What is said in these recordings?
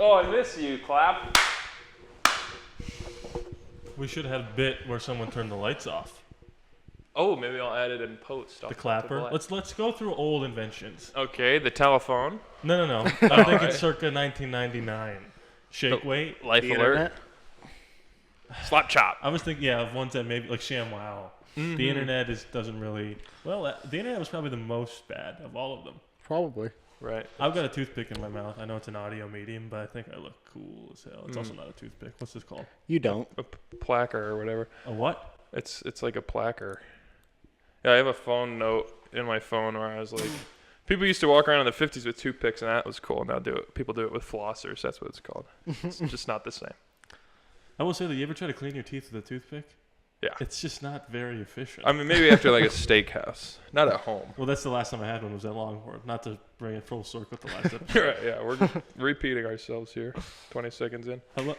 Oh, I miss you. Clap. We should have had a bit where someone turned the lights off. Oh, maybe I'll add it in post. The clapper. Let's go through old inventions. Okay, the telephone. No. I think it's circa 1999. Shake weight. Life alert. Slap chop. I was thinking, of ones that maybe like ShamWow. Mm-hmm. The internet doesn't really. Well, the internet was probably the most bad of all of them. Probably. Right. I've got a toothpick in my mouth. I know it's an audio medium, but I think I look cool as hell. It's also not a toothpick. What's this called? You don't. A placker or whatever. A what? It's like a placker. Yeah, I have a phone note in my phone where I was like, people used to walk around in the 50s with toothpicks, and that was cool. Now people do it with flossers. That's what it's called. It's just not the same. I will say that you ever try to clean your teeth with a toothpick? Yeah. It's just not very efficient. I mean, maybe after like a steakhouse, not at home. Well, that's the last time I had one was at Longhorn. Not to bring it full circle the last episode. Right, yeah, we're repeating ourselves here. 20 seconds in. Hello?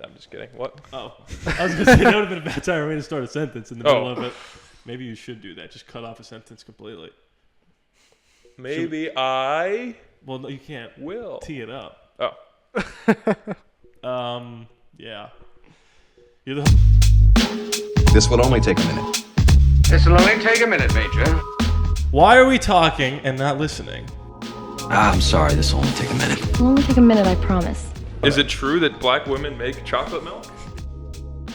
I'm just kidding. What? Oh. I was going to say, that would have been a bad time for me to start a sentence in the middle of it. Maybe you should do that. Just cut off a sentence completely. Maybe Well, no, you can't. Will. Tee it up. Oh. Yeah. This will only take a minute. This will only take a minute, Major. Why are we talking and not listening? I'm sorry, this will only take a minute. It'll only take a minute, I promise. Is it true that black women make chocolate milk?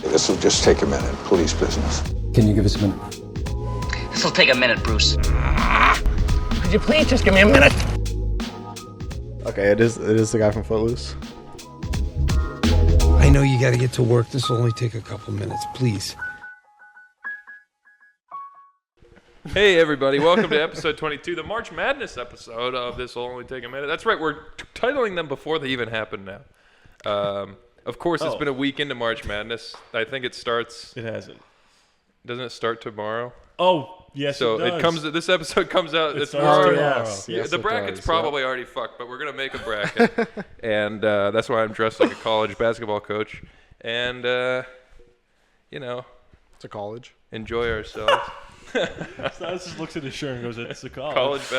This will just take a minute. Police business. Can you give us a minute? This'll take a minute, Bruce. Could you please just give me a minute? Okay, it is the guy from Footloose. I know you gotta get to work. This will only take a couple minutes, please. Hey everybody, welcome to episode 22, the March Madness episode of This Will Only Take a Minute. That's right, we're titling them before they even happen now. Of course, it's been a week into March Madness. I think it starts... It hasn't. Doesn't it start tomorrow? Oh, yes, so it does. This episode comes out... It's tomorrow. Yes, the bracket's probably already fucked, but we're going to make a bracket. And that's why I'm dressed like a college basketball coach. And, It's a college. Enjoy ourselves. So just looks at his shirt and goes, it's a college. College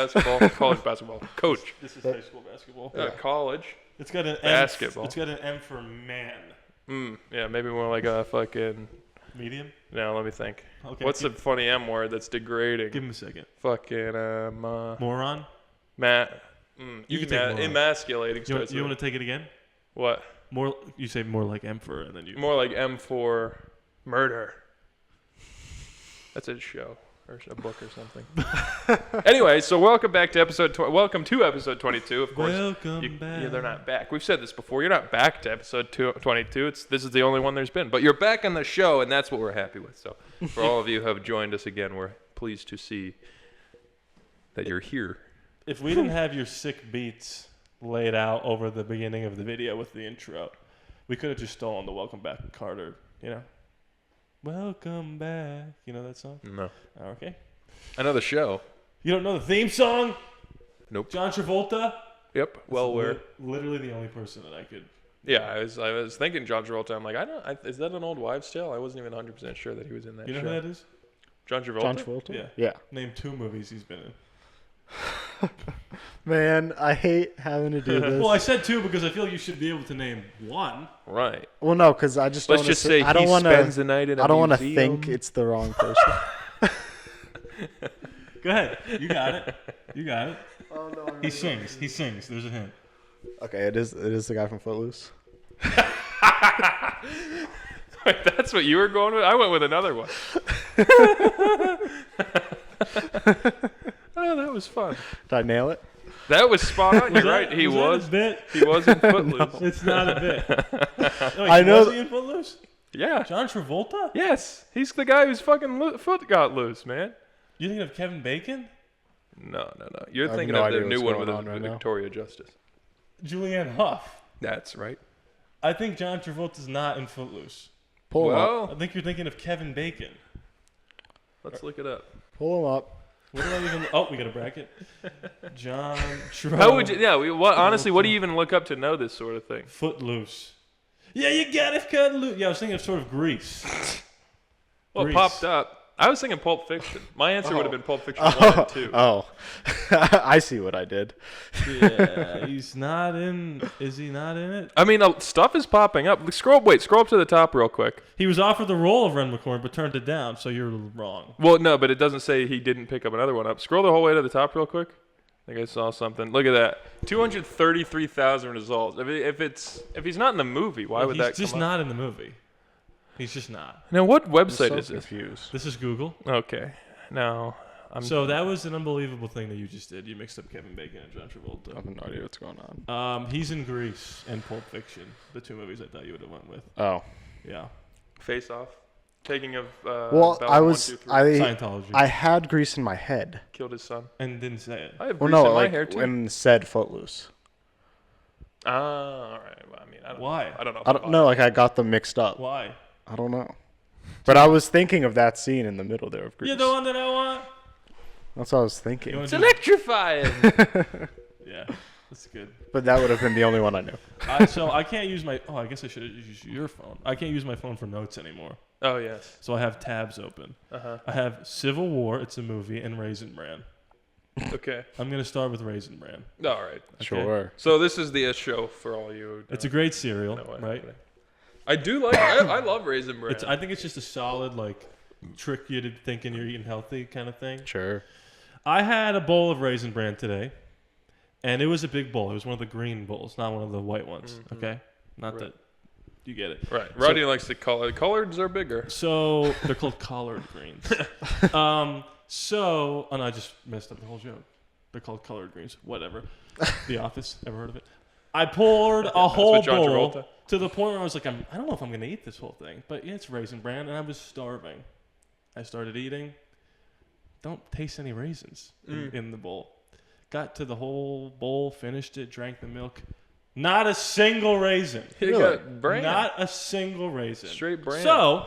basketball. Coach. This is high school basketball. College. It's got an basketball. It's got an M for man. Yeah, maybe more like a fucking... Medium? No, let me think. Okay. What's the funny M word that's degrading? Give him a second. Fucking, Moron? You can take moron. Emasculating. You want to take it again? What? More. You say more like emperor, and then you... More like M for murder. That's a show. Or a book or something. Anyway, so welcome to episode 22. Of course, welcome back. Yeah, they're not back. We've said this before. You're not back to episode 22. This is the only one there's been. But you're back on the show, and that's what we're happy with. So for all of you who have joined us again, we're pleased to see that you're here. If we didn't have your sick beats laid out over the beginning of the video with the intro, we could have just stolen the Welcome Back Carter, Welcome back. You know that song? No. Oh, okay. I know the show. You don't know the theme song? Nope. John Travolta? Yep. Well, we're literally the only person that I could. Yeah, I was thinking John Travolta. I'm like, is that an old wives' tale? I wasn't even 100% sure that he was in that show. You know who that is? John Travolta? John Travolta? Yeah. Name 2 movies he's been in. Man, I hate having to do this. Well, I said 2 because I feel you should be able to name 1. Right. Well, no, because I just Let's just say I don't he spends the night in a I don't want to museum. think it's the wrong person. Go ahead. You got it. Oh, no, He sings. There's a hint. Okay, it is the guy from Footloose. Wait, that's what you were going with? I went with another one. Oh, that was fun. Did I nail it? That was spot on. You're right. He was. He was in Footloose. No. It's not a bit. Wait, I know. Was he in Footloose? Yeah. John Travolta? Yes. He's the guy whose fucking foot got loose, man. You thinking of Kevin Bacon? No. You're have thinking no of the idea new what's one with going on right now. Victoria Justice. Julianne Hough. That's right. I think John Travolta's not in Footloose. Pull him up. Well, I think you're thinking of Kevin Bacon. let's look it up. Pull him up. What do I even... Oh, we got a bracket. John Travolta. How would you... Yeah, honestly, what do you even look up to know this sort of thing? Footloose. Yeah, you got it cut loose. Yeah, I was thinking of sort of Grease. Well, it Grease. popped up. I was thinking Pulp Fiction. My answer would have been Pulp Fiction 1 and 2. Oh, I see what I did. Yeah, he's not in. Is he not in it? I mean, stuff is popping up. Scroll up to the top real quick. He was offered the role of Ren McCormick, but turned it down. So you're wrong. Well, no, but it doesn't say he didn't pick up another one up. Scroll the whole way to the top real quick. I think I saw something. Look at that. 233,000 results. If he's not in the movie, why would that come up? He's just not in the movie. He's just not. Now, what website is this? Confused. This is Google. Okay. No. So that was an unbelievable thing that you just did. You mixed up Kevin Bacon and John Travolta. I have no idea what's going on. He's in Grease and Pulp Fiction, the two movies I thought you would have went with. Oh. Yeah. Face Off. Taking of well, Bell I 1, was 2, 3. Scientology. I had Grease in my head. Killed his son. And didn't say it. I have Well, Grease no, in my like hair too. when said Footloose. All right. Well, I mean, I don't Why? Know. I don't know. I don't know. Like I got them mixed up. Why? I don't know. But I was thinking of that scene in the middle there of Grease. You're the one that I want. That's what I was thinking. It's electrifying. Yeah, that's good. But that would have been the only one I knew. So I can't use my. Oh, I guess I should have used your phone. I can't use my phone for notes anymore. Oh yes. So I have tabs open. I have Civil War. It's a movie, and Raisin Bran. Okay. I'm gonna start with Raisin Bran. All right. Okay? Sure. So this is the show for all you. It's a great cereal, right? I do like. I love Raisin Bran. I think it's just a solid trick you to thinking you're eating healthy kind of thing. Sure. I had a bowl of Raisin Bran today, and it was a big bowl. It was one of the green bowls, not one of the white ones. Mm-hmm. Okay, not that you get it. Right. Rodney likes the color. Coloreds are bigger. So they're called collard greens. And I just messed up the whole joke. They're called collard greens. Whatever. The Office. Ever heard of it? I poured a whole bowl to the point where I was like, I don't know if I'm going to eat this whole thing. But yeah, it's Raisin Bran, and I was starving. I started eating. Don't taste any raisins in the bowl. Got to the whole bowl, finished it, drank the milk. Not a single raisin. You got bran. Not a single raisin. Straight bran. So,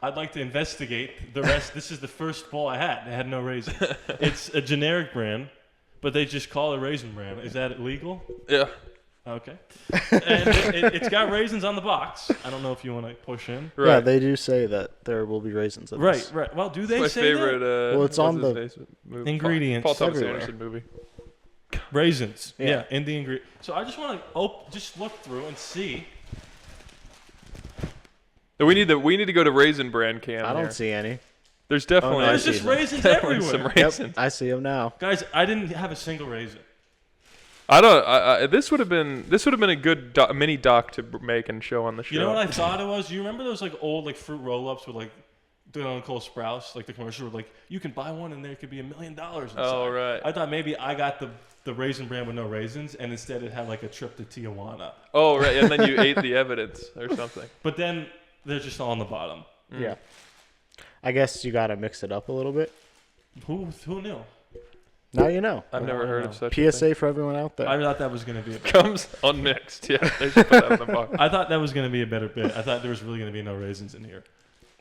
I'd like to investigate the rest. This is the first bowl I had. It had no raisins. It's a generic brand, but they just call it Raisin Bran. Is that illegal? Yeah. Okay. And it's got raisins on the box. I don't know if you want to push in. Right. Yeah, they do say that there will be raisins in this. Right. Well, do they my say favorite, that? Well, it's on the ingredients. Paul Thomas everywhere. Anderson movie. Raisins. Yeah. Yeah, in the ingredient. So I just want to just look through and see. We need to go to Raisin Bran cam. I don't here. see any. There's definitely. There's just raisins everywhere. Some raisins. Yep, I see them now. Guys, I didn't have a single raisin. I don't. This would have been a good mini doc to make and show on the show. You know what I thought it was? You remember those old fruit roll-ups with Dylan Cole Sprouse, the commercial where you can buy one and there could be $1 million inside. Oh right. I thought maybe I got the Raisin Bran with no raisins, and instead it had a trip to Tijuana. Oh right, and then you ate the evidence or something. But then they're just all on the bottom. Yeah. I guess you got to mix it up a little bit. Who knew? Now you know. I've never heard of such a PSA thing. for everyone out there. I thought that was going to be a Comes unmixed. Yeah, they should put that on the box. I thought that was going to be a better bit. I thought there was really going to be no raisins in here.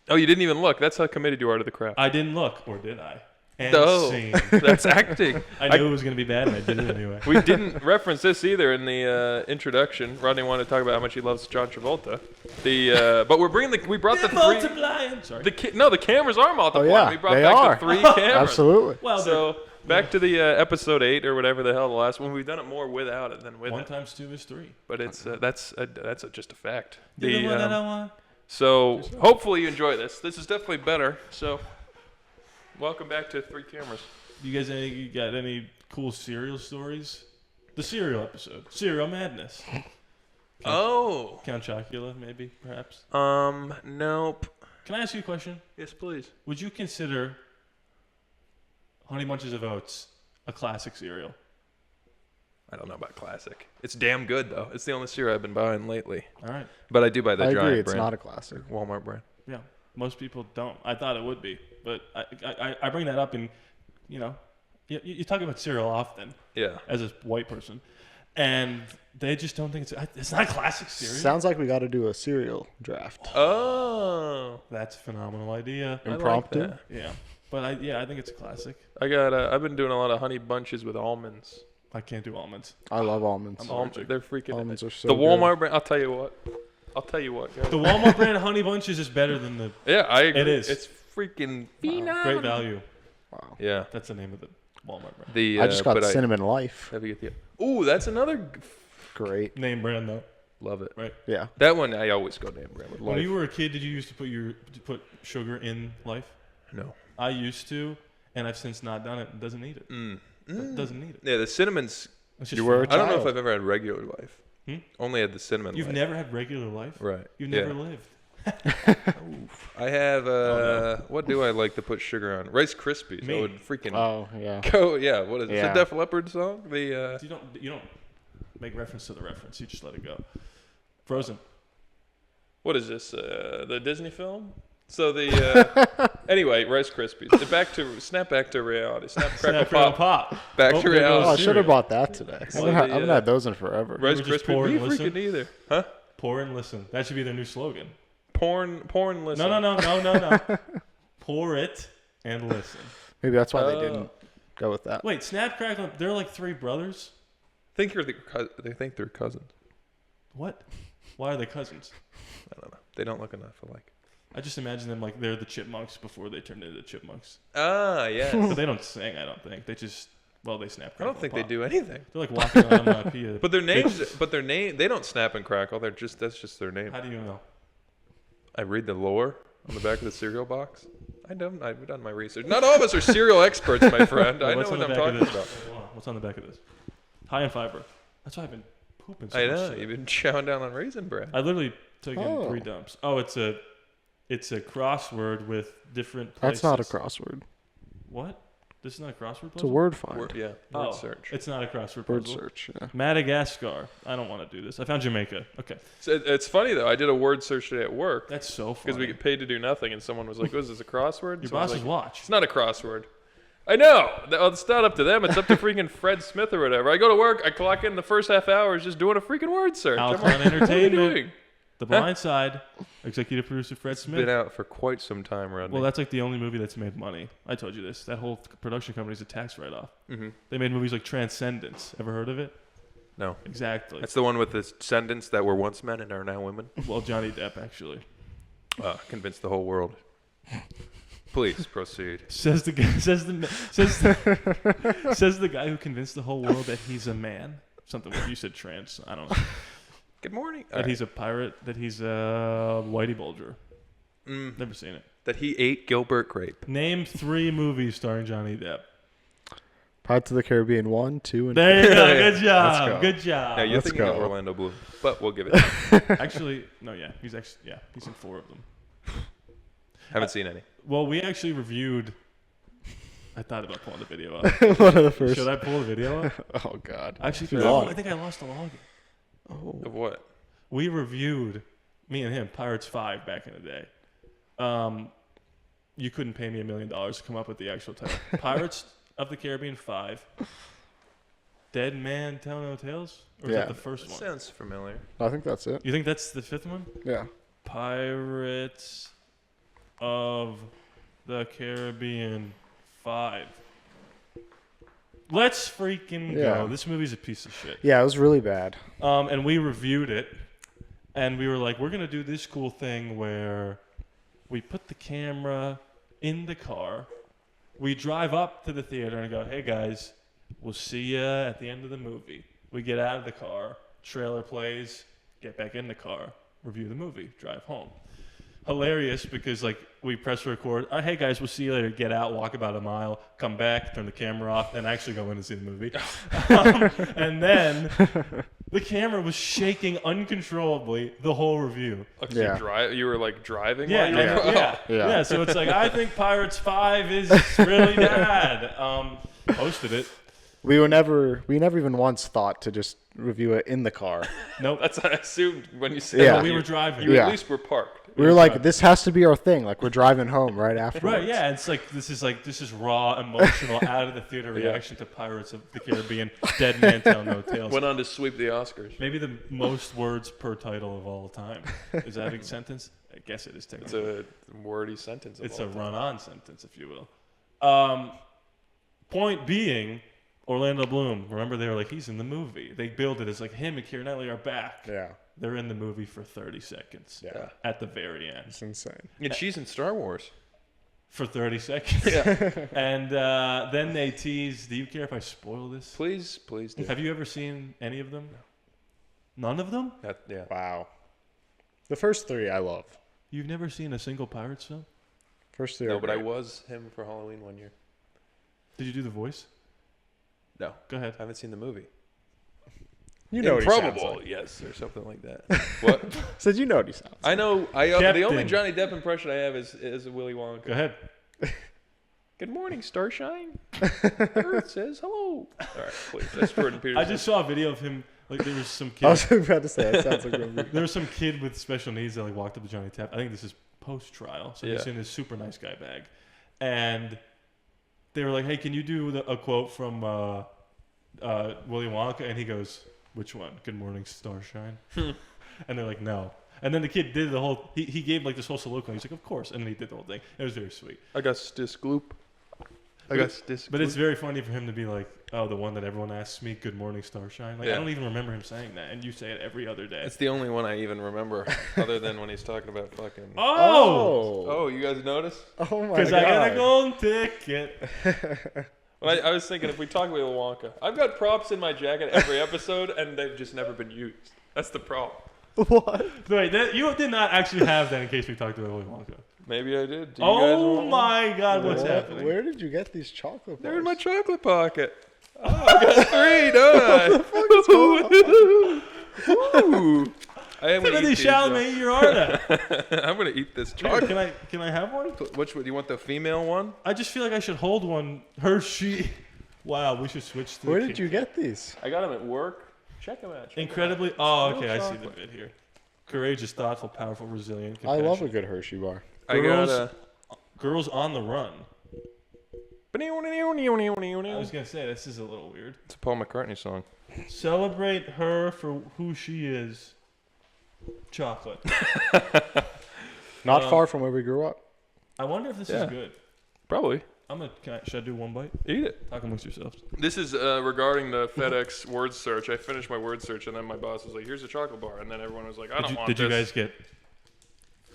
Oh, you didn't even look. That's how committed you are to the craft. I didn't look, or did I? No, that's acting. I knew it was going to be bad, and I did it anyway. We didn't reference this either in the introduction. Rodney wanted to talk about how much he loves John Travolta. But we brought the three. Multiplying. Sorry. The cameras are multiplying. Oh, yeah, we brought they back are. the 3 cameras. Absolutely. Well, So back to the episode 8 or whatever the hell the last one. We've done it more without it than with 1 it. times 2 is 3. But it's that's just a fact. The one that I want. So hopefully you enjoy this. This is definitely better. So welcome back to 3 cameras. You guys got any cool cereal stories? The cereal episode. Cereal Madness. Oh. Count Chocula, maybe, perhaps? Nope. Can I ask you a question? Yes, please. Would you consider Honey Bunches of Oats a classic cereal? I don't know about classic. It's damn good, though. It's the only cereal I've been buying lately. All right. But I do buy the I Giant agree. It's brand. not a classic. Walmart brand. Yeah. Most people don't. I thought it would be. But I bring that up in, you talk about cereal often. Yeah. As a white person. And they just don't think it's not a classic cereal. Sounds like we got to do a cereal draft. Oh. That's a phenomenal idea. Impromptu. I like that. Yeah. But I think it's a classic. I've been doing a lot of honey bunches with almonds. I can't do almonds. I love almonds. I'm allergic. They're freaking. Almonds are so the good. Walmart brand. I'll tell you what. I'll tell you what. The Walmart brand Honey Bunches is better than the. Yeah, I agree. It is. It's freaking Great value. Wow. Yeah. That's the name of the Walmart brand. The I just got but Cinnamon Life. Have you get the? Ooh, that's another. Great. Name brand though. Love it. Right. Yeah. That one I always go name brand with. When Life. you were a kid, did you used to put sugar in Life? No. I used to, and I've since not done it. It doesn't need it. Doesn't need it. Yeah, the cinnamon's. It's just You were a I don't know if child. I've ever had regular Life. Only had the cinnamon. You've Life. never had regular Life? Right. You've Yeah. never lived. I have. no. What do I like to put sugar on? Rice Krispies. Me. I would freaking Oh yeah. go. Yeah. What is it? Yeah. It's a Def Leppard song. The. You don't make reference to the reference. You just let it go. Frozen. What is this? The Disney film? So the anyway, Rice Krispies. Snap back to reality. Snap, crackle, Snap, pop. pop. Back Oh, to there reality. Oh, I goes should have cereal. bought that today. I So haven't, the, I haven't had those in forever. Rice We just Krispies. pour Me and listen? freaking either. Huh? Pour and listen. That should be their new slogan. Porn. Listen. No. Pour it and listen. Maybe that's why they didn't go with that. Wait, Snap, Crackle. They're like three brothers. They think they're cousins. What? Why are they cousins? I don't know. They don't look enough alike. I just imagine them like they're the chipmunks before they turned into chipmunks. Ah, yes. But they don't sing, I don't think. They just, they snap, I crackle, don't think pop. they do anything. They're like walking around on Pia. But their names. They don't snap and crackle. That's just their name. How do you know? I read the lore on the back of the cereal box. I've done my research. Not all of us are cereal experts, my friend. I know What's on what the I'm back of talking this? about. Hold on. What's on the back of this? High in fiber. That's why I've been pooping so I much know. today. You've been chowing down on Raisin Bran. I literally took in 3 dumps. Oh, it's a crossword with different places. That's not a crossword. What? This is not a crossword puzzle? It's a word find. Word search. It's not a crossword Word puzzle. search. Yeah. Madagascar. I don't want to do this. I found Jamaica. Okay. So it's funny though. I did a word search today at work That's so funny. because we get paid to do nothing, and someone was like, "Was this a crossword?" Your So I was boss's like, watch. It's not a crossword. I know. It's not up to them. It's up to freaking Fred Smith or whatever. I go to work. I clock in the first half hour is just doing a freaking word search. I'm Alcon like, what are you Entertainment. doing? The Blind Side. Executive producer Fred Been Smith. out for quite some time, Rodney. Well, that's like the only movie that's made money. I told you this. That whole production company is a tax write-off. Mm-hmm. They made movies like Transcendence. Ever heard of it? No. Exactly. That's the one with the descendants that were once men and are now women. Well, Johnny Depp actually. Convinced the whole world. Please proceed. Says the guy who convinced the whole world that he's a man. Something you said trans. I don't know. Good morning. That he's a pirate. That he's a Whitey Bulger. Never seen it. That he ate Gilbert Grape. Name 3 movies starring Johnny Depp. Pirates of the Caribbean 1, 2, and There you go. Good Let's job. go. Good job. Yeah, you're Let's thinking of go. Orlando Bloom, but we'll give it. To him. Actually, no. Yeah, he's in 4 of them. Haven't seen any. Well, we actually reviewed. I thought about pulling the video up. one of the first. Should I pull the video up? Oh God. Actually, Log. I think I lost the login. Oh. Of what? We reviewed, me and him, Pirates 5 back in the day. You couldn't pay me $1 million to come up with the actual title. Pirates of the Caribbean 5. Dead Man Tell No Tales? Or is Yeah. that the first one? Sounds familiar. I think that's it. You think that's the 5th one? Yeah. Pirates of the Caribbean 5. Let's freaking Yeah. go. This movie's a piece of shit. Yeah, it was really bad. And we reviewed it, and we were like, we're going to do this cool thing where we put the camera in the car, we drive up to the theater and go, hey guys, we'll see you at the end of the movie. We get out of the car, trailer plays, get back in the car, review the movie, drive home. Hilarious because like we press record, hey guys, we'll see you later, get out, walk about a mile, come back, turn the camera off, and actually go in and see the movie. And then the camera was shaking uncontrollably the whole review. Like Yeah. you were like driving. Yeah, while you were yeah. So it's like, I think Pirates 5 is really bad. Posted it. We never even once thought to just review it in the car. Nope. That's what I assumed when you said. Yeah. that We you- were driving. You Yeah. at least were parked. We were like, this has to be our thing. Like we're driving home right afterwards. Right, yeah. It's like this is raw, emotional, out of the theater reaction to Pirates of the Caribbean. Dead Man Tell No Tales. Went on to sweep the Oscars. Maybe the most words per title of all time. Is that a sentence? I guess it is It's technically. a wordy sentence. of It's all a time. run-on sentence, if you will. Point being, Orlando Bloom. Remember, they were like, he's in the movie. They billed it as like him and Keira Knightley are back. Yeah. They're in the movie for 30 seconds. Yeah. At the very end. It's insane. And she's in Star Wars. For 30 seconds. Yeah. And then they tease. Do you care if I spoil this? Please do. Have you ever seen any of them? None of them? Yeah. Wow. The first 3 I love. You've never seen a single Pirates film? First 3 No, are but I great. was him for Halloween one year. Did you do the voice? No. Go ahead. I haven't seen the movie. You know what he sounds Improbable, like. yes, or something like that. What? Said you know what he sounds like. I know. The only Captain. Johnny Depp impression I have is a Willy Wonka. Go ahead. Good morning, Starshine. Earth says hello. All right, please. That's Jordan Peterson. I just saw a video of him. Like there was some I kid. was about to say that sounds like a movie. There was some kid with special needs that like walked up to Johnny Depp. I think this is post trial, so he's Yeah. in his super nice guy bag, and they were like, "Hey, can you do a quote from Willy Wonka?" And he goes, "Which one? Good morning, Starshine." And they're like, "No." And then the kid did the whole. He gave like this whole soliloquy. He's like, "Of course," and then he did the whole thing. It was very sweet. I got this gloop. But it's very funny for him to be like, "Oh, the one that everyone asks me, good morning, Starshine." Like Yeah. I don't even remember him saying that, and you say it every other day. It's the only one I even remember, other than when he's talking about fucking. Oh, Oh, you guys notice? Oh my god. because I got a golden ticket. Well, I was thinking if we talk about Wonka, I've got props in my jacket every episode, and they've just never been used. That's the problem. What? Wait, you did not actually have that in case we talked about Willy Wonka. Maybe I did. Do you guys Oh want one? my God, what's happening? Where did you get these chocolate bars? They're in my chocolate pocket. Oh, I got 3, don't I? Ooh. I am gonna Timothy eat these, though. Chalamet, your order. I'm gonna eat this chocolate. Can I have one? Which one? Do you want the female one? I just feel like I should hold one. Hershey. Wow, we should switch to. Where the did you get these? I got them at work. Check them out. Incredibly. Oh, okay. I see the chocolate. bit here. Courageous, thoughtful, powerful, resilient. I love a compassionate. good Hershey bar. I got Girls on the run. I was It's gonna say this is a little weird. a Paul McCartney song. Celebrate her for who she is. Chocolate. Not far from where we grew up. I wonder if this Yeah. is good. Probably. Should I do one bite? Eat it. Talk amongst yourselves. This is regarding the FedEx word search. I finished my word search, and then my boss was like, "Here's a chocolate bar," and then everyone was like, "I don't want Did this." you guys get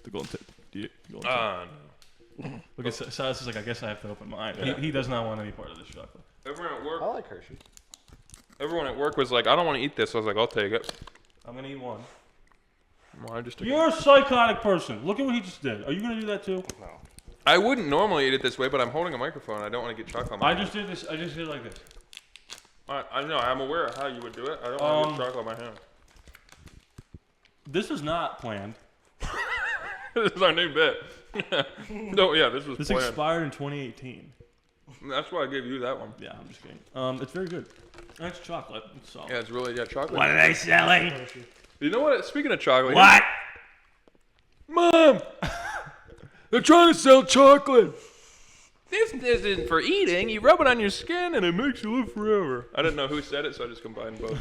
the golden tip? No. Look at Silas is like, I guess I have to open mine. He does not want any part of this chocolate. Everyone at work. I like Hershey. Everyone at work was like, "I don't want to eat this." I was like, "I'll take it." I'm gonna eat one. Well, I just took You're a psychotic person. Look at what he just did. Are you gonna do that too? No. I wouldn't normally eat it this way, but I'm holding a microphone. I don't want to get chocolate on my I hand. just did this. I just did like this. I know. I'm aware of how you would do it. I don't want to get chocolate on my hand. This is not planned. This is our new bit. No, yeah, this was This planned. expired in 2018. That's why I gave you that one. Yeah, I'm just kidding. It's very good. It's chocolate. It's solid. Yeah, it's really chocolate. What are they selling? You know what? Speaking of chocolate, What? Mom, they're trying to sell chocolate. This isn't for eating. You rub it on your skin and it makes you live forever. I didn't know who said it, so I just combined both.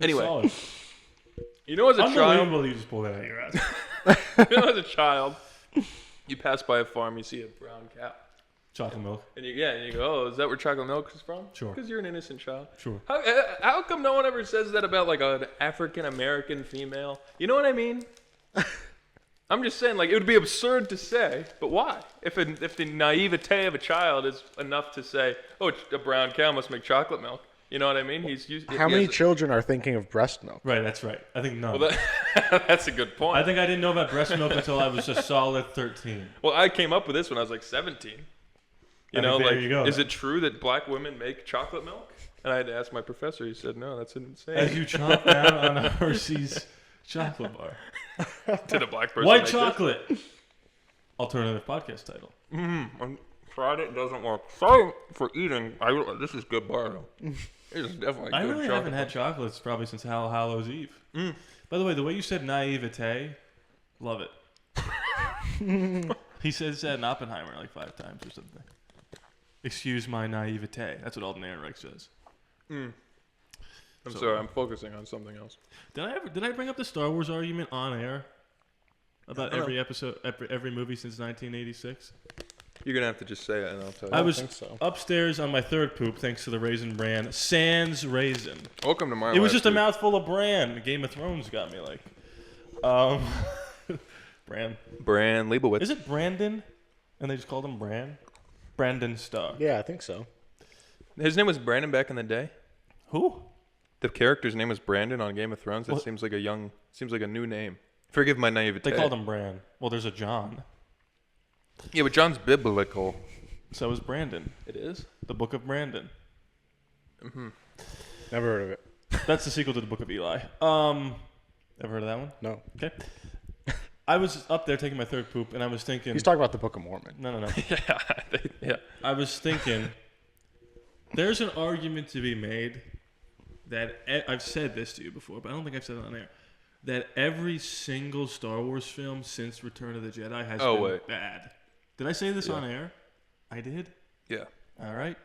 Anyway, Solid. you know, as a child, Unbelievable you just pulled that out of your ass. you know, as a child, you pass by a farm, you see a brown cow, Chocolate milk. and you go, "Oh, is that where chocolate milk is from?" Sure. Because you're an innocent child. Sure. How come no one ever says that about like an African American female? You know what I mean? I'm just saying, like, it would be absurd to say, but why? If the naivete of a child is enough to say, "Oh, a brown cow must make chocolate milk," you know what I mean? How many children are thinking of breast milk? Right, that's right. I think none. Well, that's a good point. I think I didn't know about breast milk until I was a solid 13. Well, I came up with this when I was like 17. You know, there like, you go. is it true that black women make chocolate milk? And I had to ask my professor. He said, "No, that's insane." As you chomp down on a Hershey's chocolate bar. Did a black person White make chocolate. Alternative podcast title. this? I tried it. It doesn't work. Sorry for eating. This is good bar though. It is definitely I good really chocolate. haven't had chocolates probably since Hallows Eve. By the way you said naivete, love it. He says that in Oppenheimer like 5 times or something. Excuse my naivete. That's what Alden Ehrenreich says. I'm sorry. I'm focusing on something else. Did I bring up the Star Wars argument on air about every episode, every movie since 1986? You're going to have to just say it, and I'll tell you. I was think so. upstairs on my third poop, thanks to the Raisin Bran Sans Raisin. Welcome to my It was life, just a dude. mouthful of bran. Game of Thrones got me like. Bran. Bran Leibowitz. Is it Brandon? And they just called him Bran? Brandon Starr. Yeah, I think so. His name was Brandon back in the day? Who? The character's name was Brandon on Game of Thrones? That What? seems like a new name. Forgive my naivete. They called him Bran. Well, there's a John. Yeah, but John's biblical. So is Brandon. It is? The Book of Brandon. Never heard of it. That's the sequel to the Book of Eli. Ever heard of that one? No. Okay. I was up there taking my third poop, and I was thinking... He's talking about the Book of Mormon. No. Yeah. I was thinking, there's an argument to be made that I've said this to you before, but I don't think I've said it on air. That every single Star Wars film since Return of the Jedi has been bad. Did I say this on air? I did. Yeah. All right.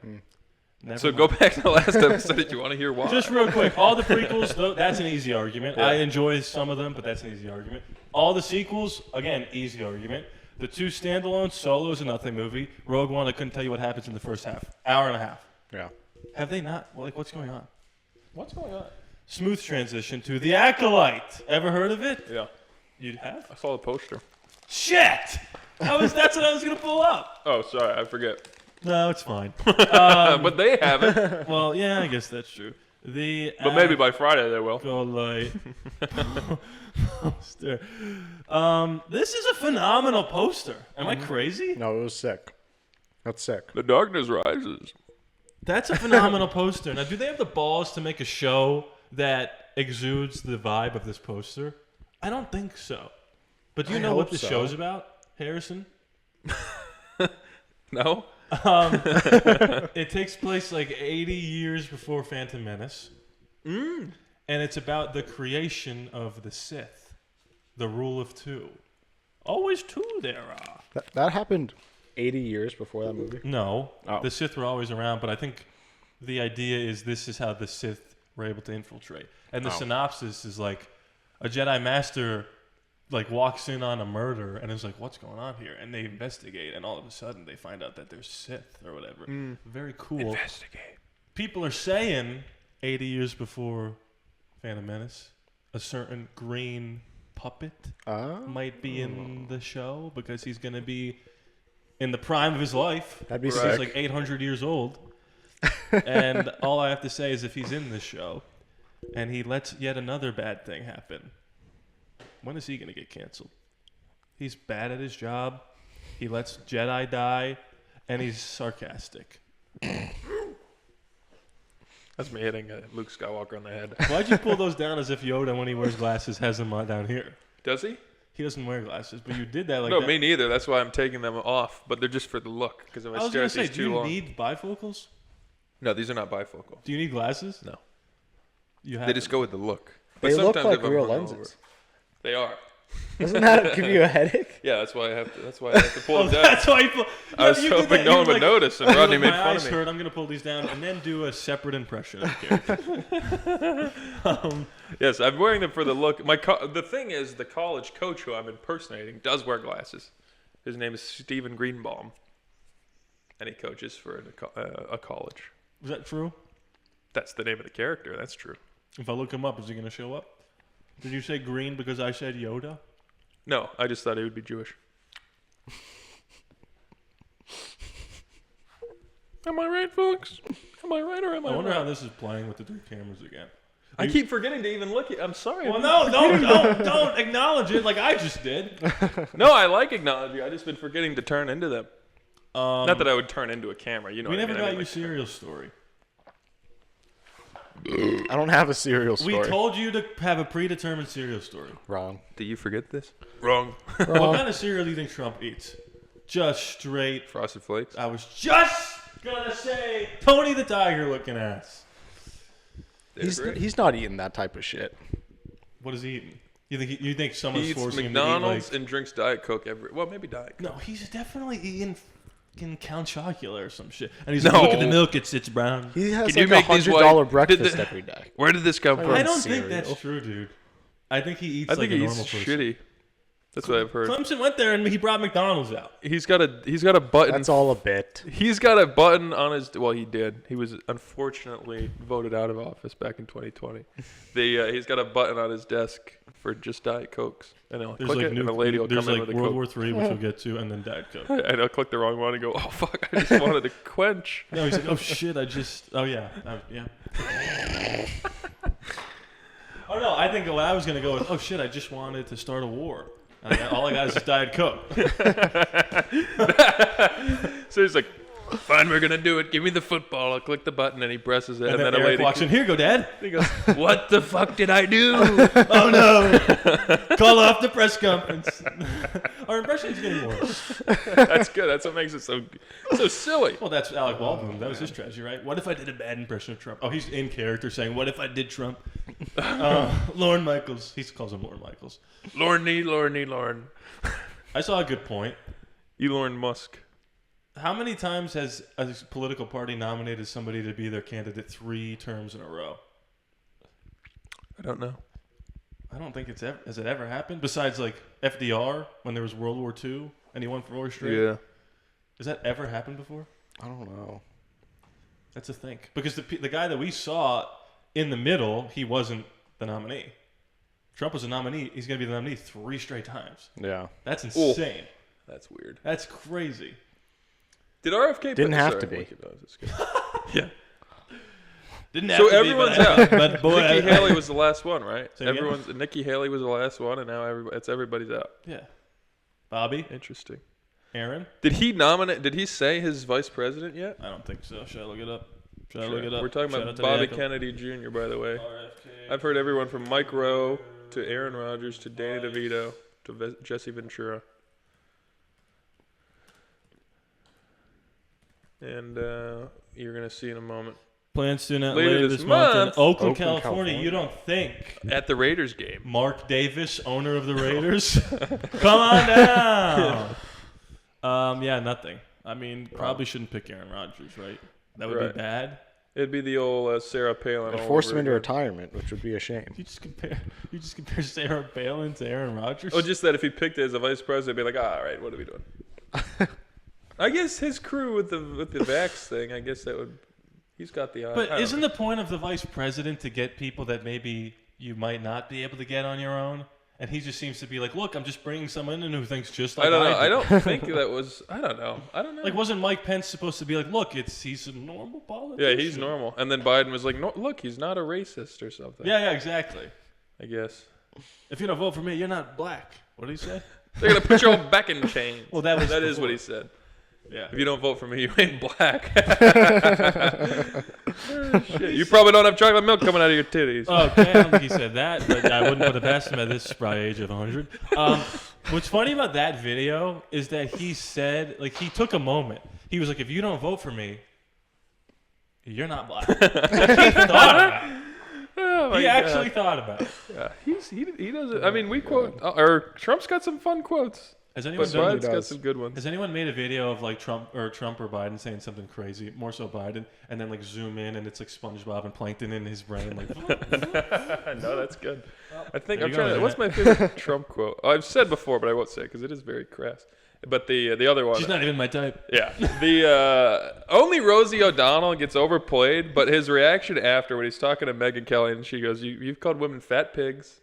Never So mind. go back to the last episode if you want to hear why. Just real quick, all the prequels, though, that's an easy argument. I enjoy some of them, but that's an easy argument. All the sequels, again, easy argument. The 2 standalone, Solo is a nothing movie. Rogue One, I couldn't tell you what happens in the first half. Hour and a half. Yeah. Have they not? Well, like, what's going on? What's going on? Smooth transition to The Acolyte. Ever heard of it? Yeah. You have? I saw the poster. Shit! That's what I was going to pull up. Oh, sorry. I forget. No, it's fine. But they haven't. Well, yeah, I guess that's true. But maybe by Friday they will. Acolyte poster. This is a phenomenal poster. Am I crazy? No, it was sick. That's sick. The darkness rises. That's a phenomenal poster. Now, do they have the balls to make a show that exudes the vibe of this poster? I don't think so. But do you know what hope this so. show's about, Harrison? No? It takes place like 80 years before Phantom Menace. And it's about the creation of the Sith. The rule of 2. Always 2 there are. That happened 80 years before that movie. No, Oh. the Sith were always around, but I think the idea is this is how the Sith were able to infiltrate. And the synopsis is like a Jedi Master like walks in on a murder and is like, what's going on here? And they investigate, and all of a sudden they find out that they're Sith or whatever. Very cool. Investigate. People are saying 80 years before Phantom Menace, a certain green puppet might be in the show because he's going to be in the prime of his life. That'd be He's sick. like 800 years old. And all I have to say is if he's in this show and he lets yet another bad thing happen, when is he going to get canceled? He's bad at his job. He lets Jedi die, and he's sarcastic. That's me hitting Luke Skywalker on the head. Why'd you pull those down as if Yoda, when he wears glasses, has them down here? Does he? He doesn't wear glasses, but you did that like No, that. me neither. That's why I'm taking them off. But they're just for the look. Because if I I was stare going at to say, these do too you long. need bifocals? No, these are not bifocal. Do you need glasses? No. You have They just go with the look. They look sometimes like if I'm real hungover- lenses. They are. Doesn't that give you a headache? Yeah, that's why I have to. That's why I have to pull Oh, them down. that's why you pull. I was you did hoping that. no You one were would like- notice, and you were Rodney like, made my fun eyes of me. hurt. I'm going to pull these down and then do a separate impression of the character. Yes, I'm wearing them for the look. The thing is, the college coach who I'm impersonating does wear glasses. His name is Stephen Greenbaum, and he coaches for a college. Is that true? That's the name of the character. That's true. If I look him up, is he going to show up? Did you say green because I said Yoda? No, I just thought he would be Jewish. Am I right, folks? Am I right or am I I wonder right? how this is playing with the 3 cameras again. I keep forgetting to even look at. I'm sorry. Well, no, don't acknowledge it like I just did. No, I like acknowledging. I just been forgetting to turn into them. Not that I would turn into a camera. You know. We what I never mean. I got mean, your like, cereal story. I don't have a cereal story. We told you to have a predetermined cereal story. Wrong. Do you forget this? Wrong. What kind of cereal do you think Trump eats? Just straight. Frosted Flakes. I was just gonna say Tony the Tiger looking ass. He's not eating that type of shit. What is he eating? You think He someone's eats forcing McDonald's him to eat and drinks Diet Coke well, maybe Diet Coke. No, he's definitely eating fucking Count Chocula or some shit. And he's No. like, look at the milk, it's brown. He has Can you like make these $100 white- breakfast did the- every day. Where did this come from? I don't cereal. think that's true, dude. I think he eats I like think a he normal eats person. shitty. That's what I've heard. Clemson went there and he brought McDonald's out. He's got a button. That's all a bit. He's got a button on his. Well, he did. He was unfortunately voted out of office back in 2020. He's got a button on his desk for just Diet Cokes, and he'll click it, and the lady will come in with a World Coke. War III, which we'll get to, and then Diet Coke. And I'll click the wrong one and go, oh fuck! I just wanted to quench. No, he's like, oh shit! Oh yeah. Oh no! I think what I was gonna go with, oh shit! I just wanted to start a war. All I got is just Diet Coke. So he's like, fine, we're gonna do it. Give me the football. I'll click the button, and he presses it, and then a Eric lady walks in. Here you go, Dad. He goes, what the fuck did I do? Oh no! Call off the press conference. Our impression's getting worse. That's good. That's what makes it so silly. Well, that's Alec Baldwin. That was his strategy, right? What if I did a bad impression of Trump? Oh, he's in character saying, what if I did Trump? Lorne Michaels. He calls him Lorne Michaels. Lorne. I saw a good point. Elon Musk. How many times has a political party nominated somebody to be their candidate 3 terms in a row? I don't know. I don't think has it ever happened? Besides, like, FDR, when there was World War II, and he won 4 straight? Yeah. Has that ever happened before? I don't know. That's a think. Because the guy that we saw in the middle, he wasn't the nominee. Trump was a nominee. He's going to be the nominee 3 straight times. Yeah. That's insane. That's weird. That's crazy. Did RFK Didn't have to be. Yeah. Didn't have So to everyone's be, out. but boy, Nikki Haley was the last one, right? Say again? Nikki Haley was the last one, and now everybody's out. Yeah. Bobby? Interesting. Aaron? Did he say his vice president yet? I don't think so. Should I look it up? We're talking about Bobby Kennedy Jr., by the way. RFK. I've heard everyone from Mike Rowe to Aaron Rodgers to Danny DeVito to Jesse Ventura. And you're going to see in a moment. Plans to not Later later this this month in month. Oakland, California. You don't think At the Raiders game. Mark Davis, owner of the Raiders, come on down? Yeah, nothing. I mean, probably shouldn't pick Aaron Rodgers, right? That would be bad. It'd be the old Sarah Palin. Or force him into retirement, which would be a shame. You just compare Sarah Palin to Aaron Rodgers. Oh, just that if he picked it as a vice president, it'd be like, all right, what are we doing? I guess his crew with the vax thing. I guess that would. He's got the. But isn't the point of the vice president to get people that maybe you might not be able to get on your own? And he just seems to be like, look, I'm just bringing someone in who thinks just like I don't know. do. I don't think that was. I don't know. Like, wasn't Mike Pence supposed to be like, look, he's a normal politician? Yeah, he's normal. And then Biden was like, no, look, he's not a racist or something. Yeah, exactly. I guess. If you don't vote for me, you're not black. What did he say? They're gonna put you all back in chains. Well, that is what he said. Yeah. If you don't vote for me, you ain't black. Shit. You probably don't have chocolate milk coming out of your titties. Okay, I don't think he said that, but I wouldn't put it past him at this spry age of 100. What's funny about that video is that he said, like, he took a moment. He was like, if you don't vote for me, you're not black. Like, he thought about it. Oh he actually thought about it. Yeah, he does it. I mean, we quote, or Trump's got some fun quotes. Has anyone But Biden's got some good ones. Has anyone made a video of like Trump or Biden saying something crazy, more so Biden, and then like zoom in and it's like SpongeBob and Plankton in his brain, like. No, that's good. I think There I'm you trying go, to. What's my favorite Trump quote? Oh, I've said before, but I won't say it because it is very crass. But the other one. She's not even my type. Yeah, the only Rosie O'Donnell gets overplayed, but his reaction after when he's talking to Megyn Kelly and she goes, "You've called women fat pigs,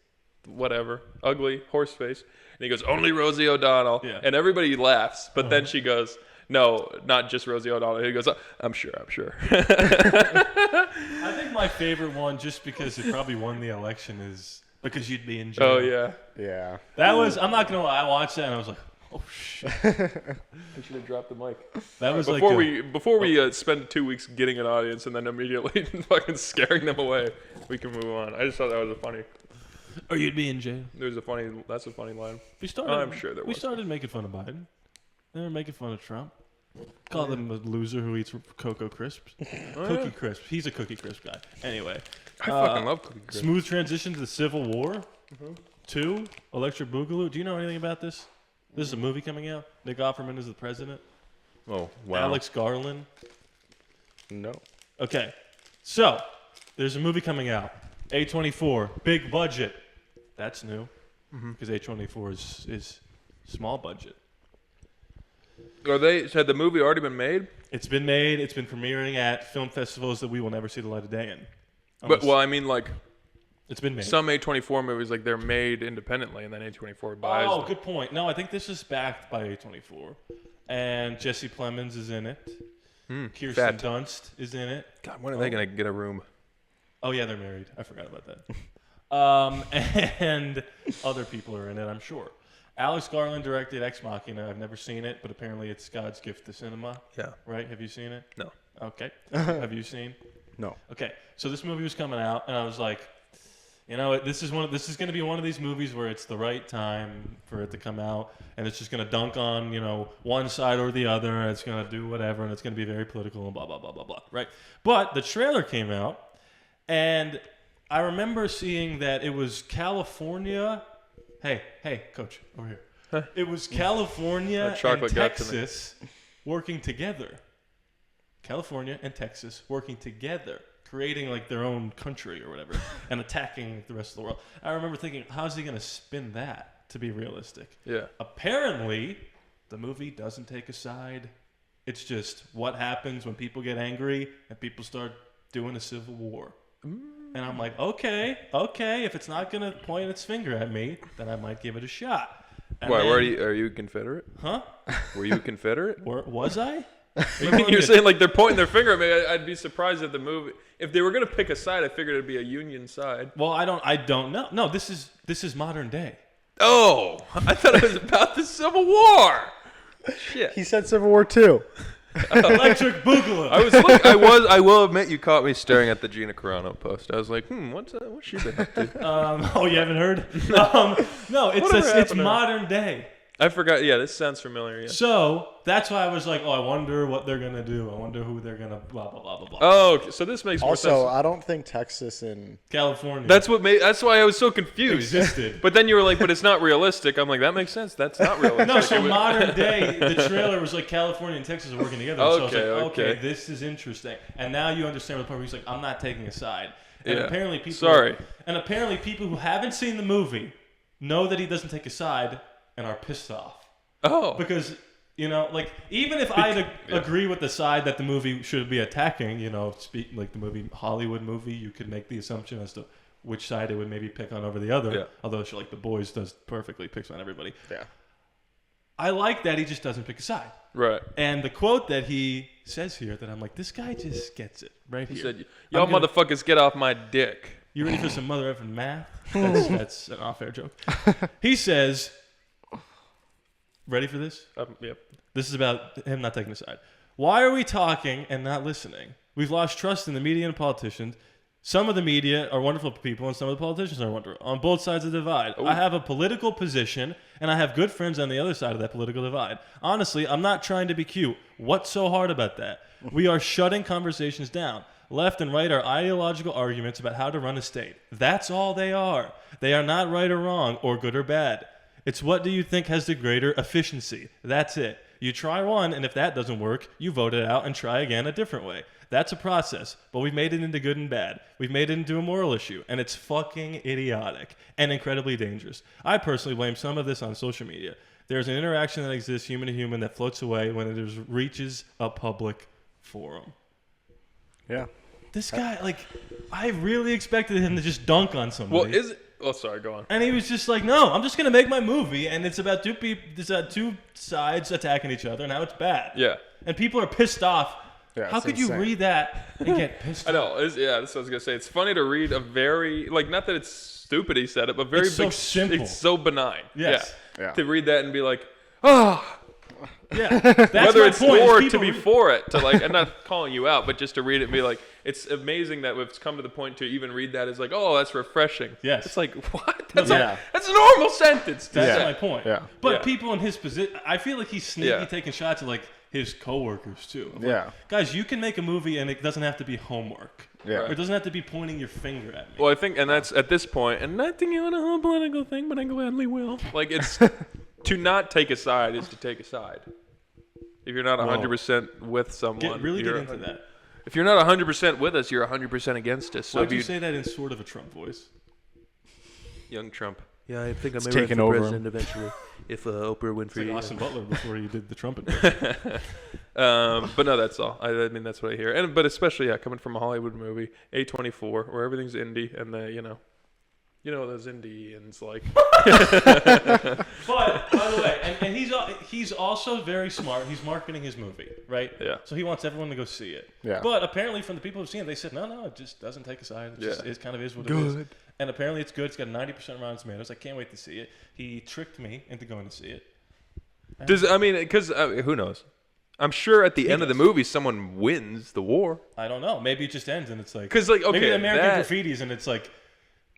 whatever, ugly, horse face." And he goes, only Rosie O'Donnell. Yeah. And everybody laughs. But then she goes, no, not just Rosie O'Donnell. He goes, I'm sure. I think my favorite one, just because it probably won the election, is because you'd be in jail. Oh, yeah. Yeah. That was, I'm not going to lie, I watched that and I was like, oh, shit. I should have dropped the mic. That was Before we spend 2 weeks getting an audience and then immediately fucking scaring them away, we can move on. I just thought that was a funny. Or you'd be in jail. That's a funny line. I'm sure there was. We started making fun of Biden. They were making fun of Trump. Call him a loser who eats Cocoa Crisps. Cookie Crisp. He's a Cookie Crisp guy. Anyway. I fucking love Cookie Crisp. Smooth transition to the Civil War. 2, Electric Boogaloo. Do you know anything about this? This is a movie coming out. Nick Offerman is the president. Oh, wow. Alex Garland. No. Okay. So, there's a movie coming out. A24. Big budget. That's new. Because A24 is Small budget. Had the movie already been made? It's been made. It's been premiering at film festivals that we will never see the light of day in. But I mean, like, it's been made. Some A24 movies, like, they're made independently, and then A24 buys them. Good point. No, I think this is backed by A24, and Jesse Plemons is in it. Kirsten Dunst is in it. God, when are they gonna get a room? Oh yeah, they're married. I forgot about that. And other people are in it, I'm sure. Alex Garland directed Ex Machina. I've never seen it, but apparently it's God's gift to cinema. Yeah. Right? Have you seen it? No. Okay. Have you seen? No. Okay. So this movie was coming out, and I was like, you know, this is going to be one of these movies where it's the right time for it to come out, and it's just going to dunk on, you know, one side or the other, and it's going to do whatever, and it's going to be very political and blah blah blah blah blah. Right? But the trailer came out, and I remember seeing that it was California. Hey, Coach, over here. Huh? It was California and Texas working together. California and Texas working together, creating like their own country or whatever, and attacking the rest of the world. I remember thinking, how's he going to spin that to be realistic? Yeah. Apparently, the movie doesn't take a side. It's just what happens when people get angry and people start doing a civil war. And I'm like, okay, if it's not going to point its finger at me, then I might give it a shot. And Why, then, are you Confederate? Huh? Were you Confederate? Was I? You're saying like they're pointing their finger at me. I'd be surprised if the movie, if they were going to pick a side, I figured it'd be a Union side. Well, I don't know. No, this is modern day. Oh, I thought it was about the Civil War. Shit. He said Civil War II. Electric Boogaloo. I will admit you caught me staring at the Gina Carano post. I was like, what's she been up to? Oh, you haven't heard? No, it's modern day. I forgot. Yeah, this sounds familiar. Yeah. So that's why I was like, I wonder what they're gonna do. I wonder who they're gonna blah blah blah blah blah. Oh, okay. So this makes more sense. Also, I don't think Texas and California. That's why I was so confused. Existed. But then you were like, but it's not realistic. I'm like, that makes sense. That's not realistic. No, so modern day, the trailer was like California and Texas are working together. So I was like, okay, this is interesting. And now you understand the part where he's like, I'm not taking a side. And apparently people who haven't seen the movie know that he doesn't take a side and are pissed off. Oh. Because, you know, like, even if I agree with the side that the movie should be attacking, you know, like the movie, Hollywood movie, you could make the assumption as to which side it would maybe pick on over the other. Yeah. Although, like, The Boys does perfectly, picks on everybody. Yeah. I like that he just doesn't pick a side. Right. And the quote that he says here that I'm like, this guy just gets it right here. He said, y'all motherfuckers get off my dick. You ready for some mother effing math? That's an off-air joke. He says... Ready for this? Yep. This is about him not taking a side. Why are we talking and not listening? We've lost trust in the media and politicians. Some of the media are wonderful people and some of the politicians are wonderful. On both sides of the divide. Ooh. I have a political position and I have good friends on the other side of that political divide. Honestly, I'm not trying to be cute. What's so hard about that? We are shutting conversations down. Left and right are ideological arguments about how to run a state. That's all they are. They are not right or wrong or good or bad. It's what do you think has the greater efficiency? That's it. You try one, and if that doesn't work, you vote it out and try again a different way. That's a process, but we've made it into good and bad. We've made it into a moral issue, and it's fucking idiotic and incredibly dangerous. I personally blame some of this on social media. There's an interaction that exists human to human that floats away when it reaches a public forum. Yeah. This guy, like, I really expected him to just dunk on somebody. Well, is it? Oh, sorry, go on. And he was just like, no, I'm just going to make my movie, and it's about two sides attacking each other, and now it's bad. Yeah. And people are pissed off. Yeah, how could you read that and get pissed off? I know. That's what I was going to say. It's funny to read a very, like, not that it's stupid he said it, but very it's so simple. It's so benign. Yes. Yeah. To read that and be like, oh. Yeah. That's whether it's point, for to be for it, to like, I'm not calling you out, but just to read it and be like, it's amazing that we've come to the point to even read that as like, oh, that's refreshing. Yes. It's like, what? That's a normal sentence. That's my point. Yeah. But people in his position, I feel like he's sneaky taking shots at like his coworkers too. Like, guys, you can make a movie and it doesn't have to be homework. Yeah. Or it doesn't have to be pointing your finger at me. Well, I think, and that's at this point, and not thinking on a whole political thing, but I gladly will. Like, it's to not take a side is to take a side. If you're not 100% with someone, get into that. If you're not 100% with us, you're 100% against us. So why'd you say that in sort of a Trump voice? Young Trump. Yeah, I think I'm taking over president eventually. if Oprah Winfrey. It's like Austin Butler before he did the trumpet. But no, that's all. I mean, that's what I hear. But especially, coming from a Hollywood movie, A24, where everything's indie, and those Indians like. But by the way, and he's also very smart. He's marketing his movie, right? Yeah. So he wants everyone to go see it. Yeah. But apparently, from the people who've seen it, they said no, it just doesn't take a side. It kind of is what it is. And apparently, it's good. It's got 90% Rotten Tomatoes. I can't wait to see it. He tricked me into going to see it. Because who knows? I'm sure at the end of the movie, someone wins the war. I don't know. Maybe it just ends and it's like. Because okay, maybe the American Graffiti's and it's like.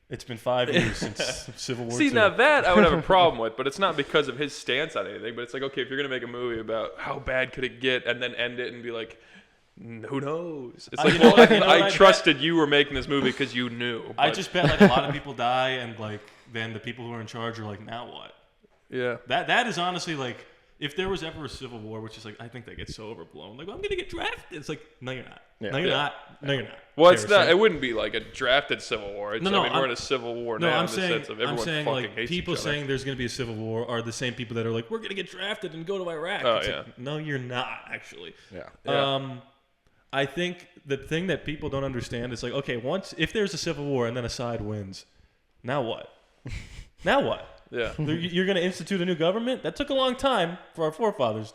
It's been 5 years since Civil War See, II. now that I would have a problem with, but it's not because of his stance on anything. But it's like, okay, if you're going to make a movie about how bad could it get and then end it and be like, who knows? It's like, I trusted you were making this movie because you knew. But. I just bet like a lot of people die and like then the people who are in charge are like, now what? Yeah. That is honestly like, if there was ever a Civil War, which is like, I think that gets so overblown. Like, well, I'm going to get drafted. It's like, no, you're not. Yeah. No, you're not. No, you're not. Well, it's not. It wouldn't be like a drafted Civil War. We're in a Civil war now I'm in the saying, sense of everyone I'm saying fucking like hates people each other. saying there's going to be a Civil War are the same people that are like, we're going to get drafted and go to Iraq. Oh, it's yeah. like, no, you're not actually. Yeah. I think the thing that people don't understand is like, okay, if there's a Civil War and then a side wins, now what? Now what? Yeah. You're going to institute a new government? That took a long time for our forefathers.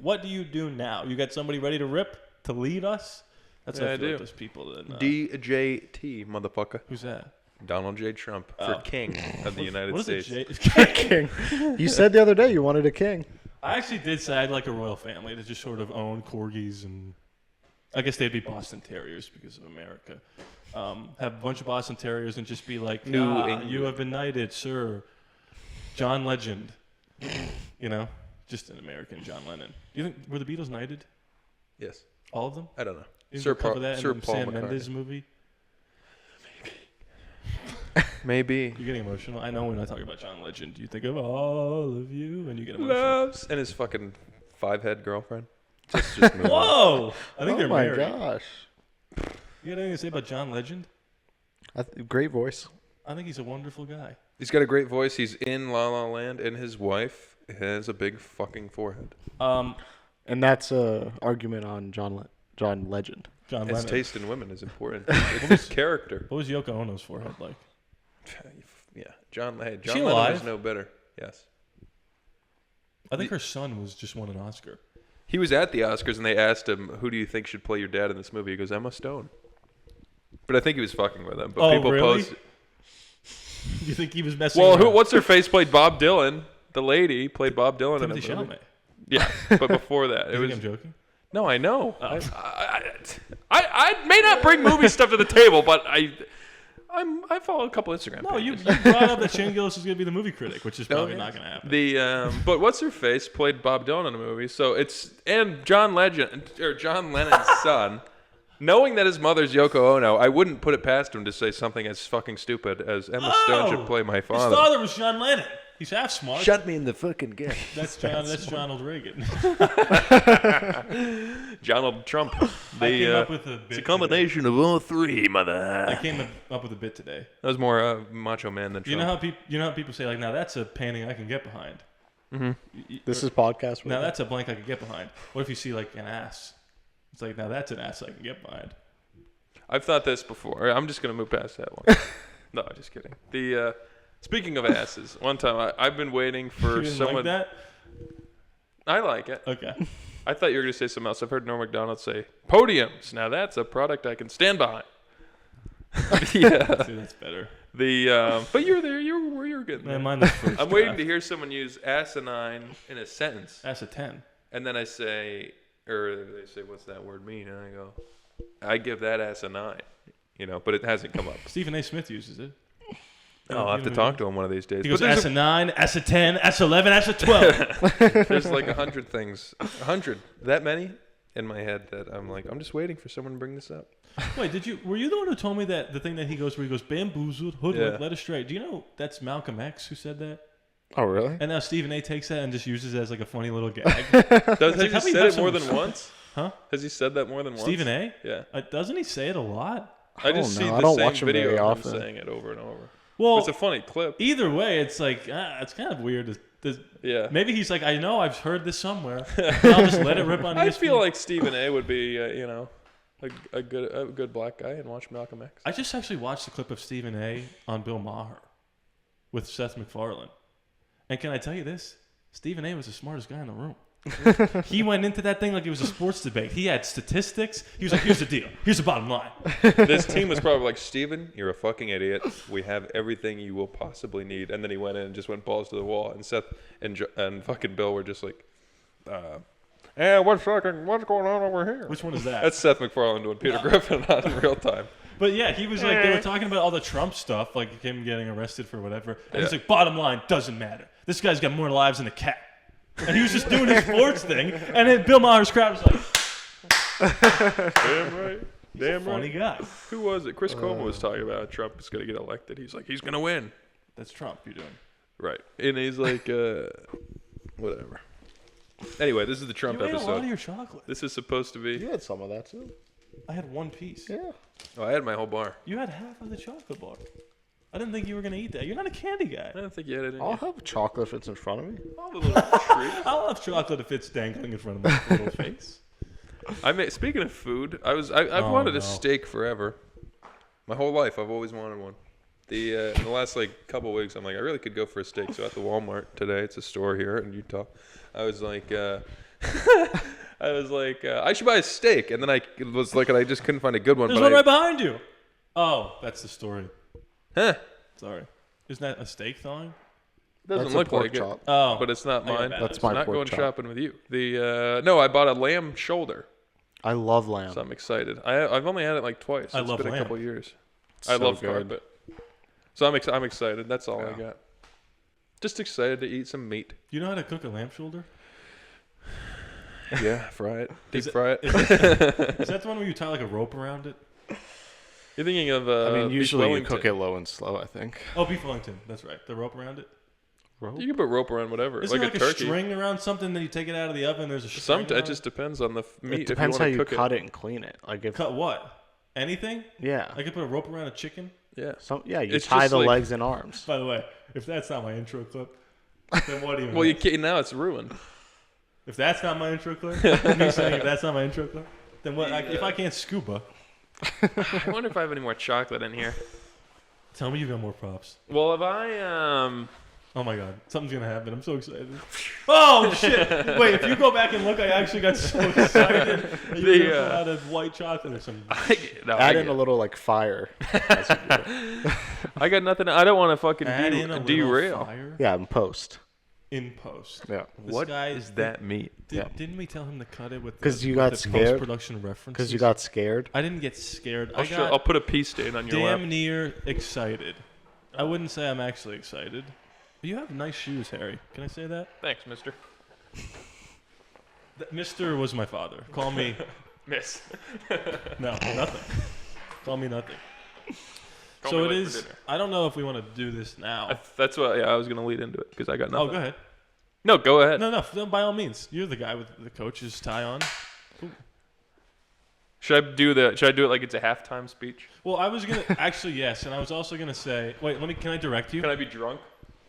What do you do now? You got somebody ready to rip to lead us? That's what I feel like those people that. DJT, motherfucker. Who's that? Donald J. Trump for King of the United States. King. You said the other day you wanted a king. I actually did say I'd like a royal family to just sort of own corgis and I guess they'd be Boston Terriers because of America. Have a bunch of Boston Terriers and just be like, you have been knighted, sir. John Legend. Just an American John Lennon. Do you think, were the Beatles knighted? Yes. All of them? I don't know. Sir Paul McCartney. Mendes movie? Maybe. You're getting emotional. I know when I talk about John Legend, you think of all of you and you get emotional. Loves. And his fucking 5-head girlfriend. Just Whoa! I think they're married. Oh my gosh. You got anything to say about John Legend? Great voice. I think he's a wonderful guy. He's got a great voice. He's in La La Land, and his wife has a big fucking forehead. And that's a argument on John Legend. John His Lennon. taste in women is important. It's his character. What was Yoko Ono's forehead like? Yeah, John she Lennon alive? is no better. Yes. I think her son was just won an Oscar. He was at the Oscars, and they asked him, "Who do you think should play your dad in this movie?" He goes, "Emma Stone." But I think he was fucking with him. But people really? post. You think he was messing? Well, what's her face played Bob Dylan? The lady played Bob Dylan in a Timothy movie. Chalamet. Yeah, but before that, You think I'm joking? No, I know. I may not bring movie stuff to the table, but I follow a couple Instagram No, you pages. brought up that Shane Gillis is going to be the movie critic, which is probably not going to happen. But what's her face played Bob Dylan in a movie, so and John Lennon's son. Knowing that his mother's Yoko Ono, I wouldn't put it past him to say something as fucking stupid as Emma Stone should play my father. His father was John Lennon. He's half smart. Shut me in the fucking gap. That's Ronald Reagan. Donald Trump. I came up with a bit. It's a combination of all three, mother. I came up with a bit today. That was more Macho Man than Trump. You know how people say like, now that's a painting I can get behind. Mm-hmm. This is podcast. Now that's a blank I can get behind. What if you see like an ass? It's like, now that's an ass I can get behind. I've thought this before. I'm just gonna move past that one. No, just kidding. Speaking of asses, one time I've been waiting for You didn't someone. like that? I like it. Okay. I thought you were gonna say something else. I've heard Norm Macdonald say podiums. Now that's a product I can stand behind. Yeah. See, that's better. But you're there. You're good. Man, mine was first I'm waiting draft. to hear someone use asinine in a sentence. That's a 10. And then I say, or they say, "What's that word mean?" And I go, "I give that ass a 9." But it hasn't come up. Stephen A. Smith uses it. I'll have to talk to him one of these days. He goes S a 9, S a 10, S 11, S a 12. There's like 100 things, 100, that many in my head that I'm like, I'm just waiting for someone to bring this up. Wait, were you the one who told me that the thing that he goes where he goes bamboozled, hoodwinked, led astray? Do you know that's Malcolm X who said that? Oh, really? And now Stephen A. takes that and just uses it as like a funny little gag. Has he how said many it more times- than once? Huh? Has he said that more than once? Stephen A? Yeah. Doesn't he say it a lot? I just see I the don't same watch him video very of him often. saying it over and over. Well, It's a funny clip. either way, it's like it's kind of weird Yeah. Maybe he's like, I know I've heard this somewhere. I'll just let it rip on ESPN. I feel like Stephen A. would be, a good black guy and watch Malcolm X. I just actually watched the clip of Stephen A. on Bill Maher with Seth MacFarlane. And can I tell you this? Stephen A. was the smartest guy in the room. He went into that thing like it was a sports debate. He had statistics. He was like, here's the deal. Here's the bottom line. This team was probably like, Steven, you're a fucking idiot. We have everything you will possibly need. And then he went in and just went balls to the wall. And Seth and fucking Bill were just like, what's going on over here? Which one is that? That's Seth MacFarlane doing Peter Griffin on in real time. But yeah, he was like, they were talking about all the Trump stuff, like him getting arrested for whatever. And he's like, bottom line, doesn't matter. This guy's got more lives than a cat. And he was just doing his sports thing. And then Bill Maher's crowd was like, damn right. Damn right. Funny guy. Who was it? Chris Cuomo was talking about Trump is going to get elected. He's like, he's going to win. That's Trump you're doing. Right. And he's like, whatever. Anyway, this is the Trump You ate episode. a lot of your chocolate. This is supposed to be. You had some of that too. I had one piece. Yeah. Oh, I had my whole bar. You had half of the chocolate bar. I didn't think you were going to eat that. You're not a candy guy. I don't think you had it in I'll you. have chocolate if it's in front of me. I'll have a little treat. I'll have chocolate if it's dangling in front of my little face. Speaking of food, I've wanted a steak forever. My whole life, I've always wanted one. In the last couple of weeks, I'm like, I really could go for a steak. So at the Walmart today, it's a store here in Utah. I was like, I should buy a steak, and then I was looking, I just couldn't find a good one. There's one right behind you. Oh, that's the story. Huh? Sorry. Isn't that a steak thawing? Doesn't That's look a pork like chop. it. Oh, But it's not mine. That's I'm my not pork going chop. shopping with you. No, I bought a lamb shoulder, I love lamb. so I'm excited. I've only had it twice. I It's love been lamb. a couple years. It's I so love good. carpet. So I'm excited. That's all I got. Just excited to eat some meat. You know how to cook a lamb shoulder? Yeah, fry it. Is Deep it- fry it. Is that the one where you tie like a rope around it? You're thinking of usually you Beef cook Wellington. it low and slow, I think. Oh, beef Wellington. That's right. The rope around it. You can put rope around whatever. Isn't like there a like turkey. a string around something, then you take it out of the oven, there's a string It around just depends on the meat. It depends if how you you want to cut it and clean it. Like if Cut what? Anything? yeah, I could put a rope around a chicken? Yeah. you It's tie just the like- legs and arms. By the way, if that's not my intro clip, then what do you Well, you can't, now it's ruined. If that's not my intro clip, me saying if that's not my intro clip, then what? If I can't scuba, I wonder if I have any more chocolate in here. tell me you got more props. Well, if I Oh my god, something's gonna happen. I'm so excited. Oh shit! Wait, if you go back and look, I actually got so excited. That you were gonna pull out a white chocolate or something. Add in a little fire. I got nothing. I don't want to fucking Add in a little derail. fire Yeah, in post. in post. Yeah, This What guy, is that meat? Didn't we tell him to cut it with? 'Cause you got scared? Post-production references. because you got scared. I didn't get scared. I'll I got I'll put a pea stain on your lap. damn near excited. I wouldn't say I'm actually excited. But you have nice shoes, Harry. Can I say that? Thanks, mister. Mr. was my father. Call me. Miss. No, nothing. Call me nothing. Call So me it late for is. dinner. I don't know if we want to do this now. That's what. Yeah, I was gonna lead into it because I got nothing. Oh, go ahead. No, go ahead. No, by all means. You're the guy with the coach's tie on. Should I do it like it's a halftime speech? Well, I was gonna actually yes, and I was also gonna say. Wait, can I direct you? Can I be drunk?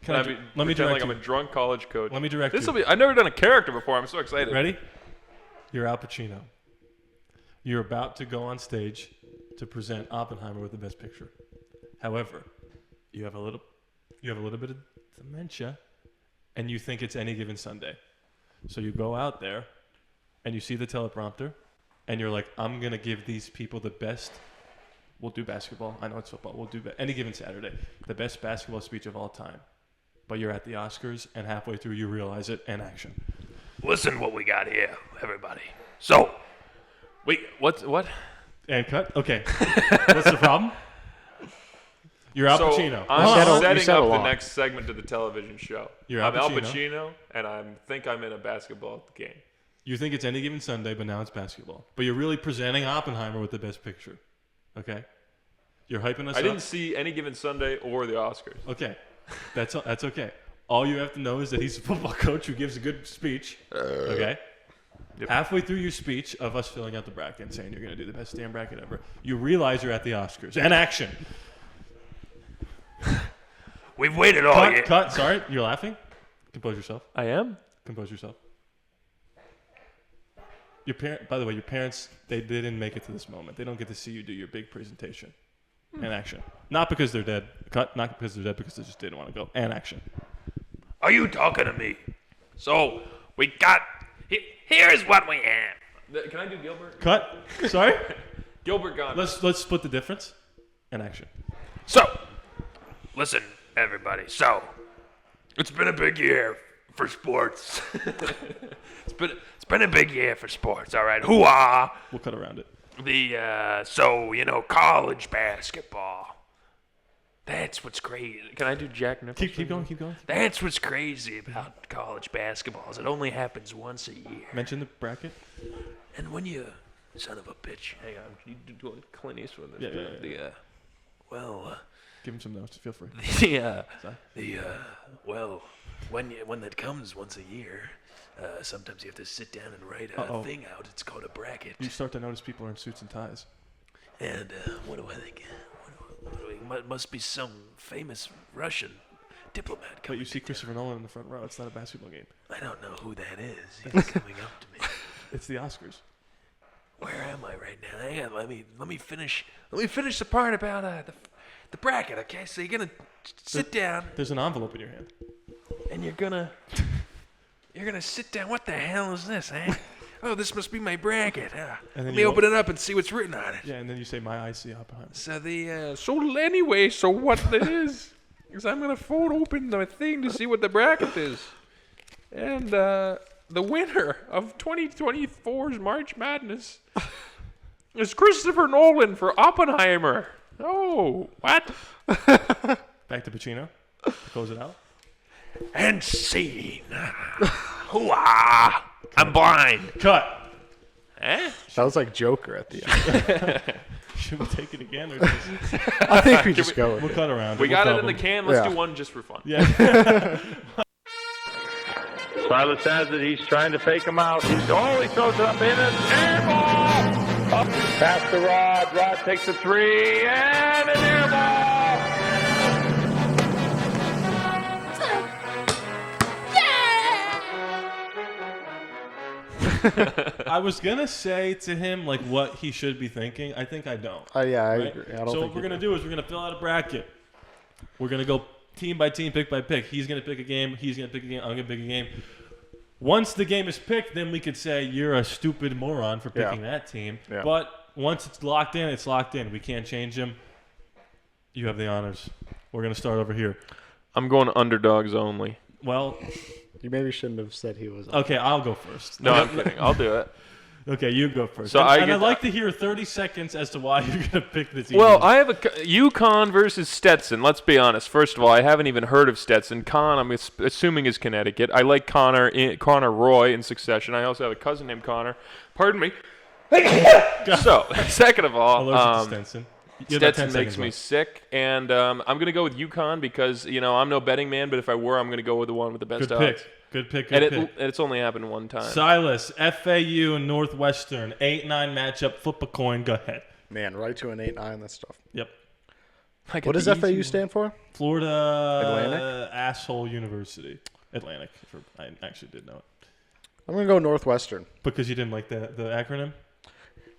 Can I be? let me pretend direct like I'm you. a drunk college coach. Let me direct This you. will be. I've never done a character before. I'm so excited. Ready? You're Al Pacino. You're about to go on stage to present Oppenheimer with the Best Picture. However, you have a little bit of dementia, and you think it's Any Given Sunday. So you go out there, and you see the teleprompter, and you're like, I'm gonna give these people the best. We'll do basketball. I know it's football. We'll do Any Given Saturday, the best basketball speech of all time. But you're at the Oscars, and halfway through you realize it, and action. Listen, what we got here, everybody. So, wait, what? And cut? Okay. What's the problem? You're Al Pacino. I'm setting said a up the lot. next segment of the television show. You're Al I'm Al Pacino. Pacino, and I think I'm in a basketball game. You think it's Any Given Sunday, but now it's basketball. But you're really presenting Oppenheimer with the Best Picture. Okay? You're hyping us I up. didn't see Any Given Sunday or the Oscars. Okay. That's okay. All you have to know is that he's a football coach who gives a good speech. Okay? Yep. Halfway through your speech of us filling out the bracket and saying you're going to do the best damn bracket ever, you realize you're at the Oscars. And action. We've waited all year. Cut. Sorry, you're laughing? Compose yourself. I am. Compose yourself. By the way, your parents, they didn't make it to this moment. They don't get to see you do your big presentation. And action. Not because they're dead. Cut. Not because they're dead, because they just didn't want to go. And action. Are you talking to me? So, we got... Here's what we have. Can I do Gilbert? Cut. Sorry? Gilbert gone. Let's split the difference. And action. So, listen, everybody. So, it's been a big year for sports. It's been a big year for sports, all right? Hoo-ah! We'll cut around it. College basketball. That's what's crazy. Can I do Jack Nicholson? Keep going. That's what's crazy about college basketball is it only happens once a year. Mention the bracket. And when you, son of a bitch, hang on, you do Clint Eastwood. Yeah. Give him some notes. Feel free. When that comes once a year, sometimes you have to sit down and write a thing out. It's called a bracket. You start to notice people are in suits and ties. And what do I think? Must be some famous Russian diplomat But coming. you see Christopher Nolan in the front row. It's not a basketball game. I don't know who that is. He's coming up to me. It's the Oscars. Where am I right now? Hang on, let me finish the part about the bracket. Okay, so you're gonna sit down There's an envelope in your hand. and you're gonna sit down. What the hell is this, eh? Oh, this must be my bracket. then Let me open it up and see what's written on it. Yeah, and then you say, "My IC Oppenheimer." So what it is I'm gonna fold open the thing to see what the bracket is, and the winner of 2024's March Madness is Christopher Nolan for Oppenheimer. Oh, what? Back to Pacino. To close it out. And scene. Hoo-ah! I'm blind. Cut. Eh? That was like Joker at the end. Should we take it again? Or just... I think we just go with We'll it. cut around. We got it in the can. Let's Yeah. do one just for fun. Yeah. Silas says that he's trying to fake him out. He throws it up in an air ball. Up past the Rod. Rod takes a three and an air ball. I was gonna say to him like what he should be thinking. I think I don't. Yeah, I Right? agree. I don't So think what we're you gonna do is we're gonna fill out a bracket. We're gonna go team by team, pick by pick. He's gonna pick a game. He's gonna pick a game. I'm gonna pick a game. Once the game is picked, then we could say you're a stupid moron for picking that team. Yeah. But once it's locked in, it's locked in. We can't change him. You have the honors. We're gonna start over here. I'm going underdogs only. Well, You maybe shouldn't have said he was. okay, I'll go first. No, I'm kidding. I'll do it. Okay, you go first. So I'd get- like to hear 30 seconds as to why you're going to pick the team. Well, I have a UConn versus Stetson. Let's be honest. First of all, I haven't even heard of Stetson. Con, I'm assuming, is Connecticut. I like Connor Roy in succession. I also have a cousin named Connor. Pardon me. So, second of all, Allergic to Stetson. You have about 10 Stetson makes seconds me left. sick, and I'm going to go with UConn because, I'm no betting man, but if I were, I'm going to go with the one with the best Good odds. pick. Good pick. And Good pick. it's only happened one time. Silas, FAU and Northwestern, 8-9 matchup. Flip a coin. Go ahead. Man, right to an 8-9. That's tough. Yep. Like What does FAU stand for? Florida Atlantic? Asshole University. Atlantic. I actually did know it. I'm going to go Northwestern. Because you didn't like the acronym?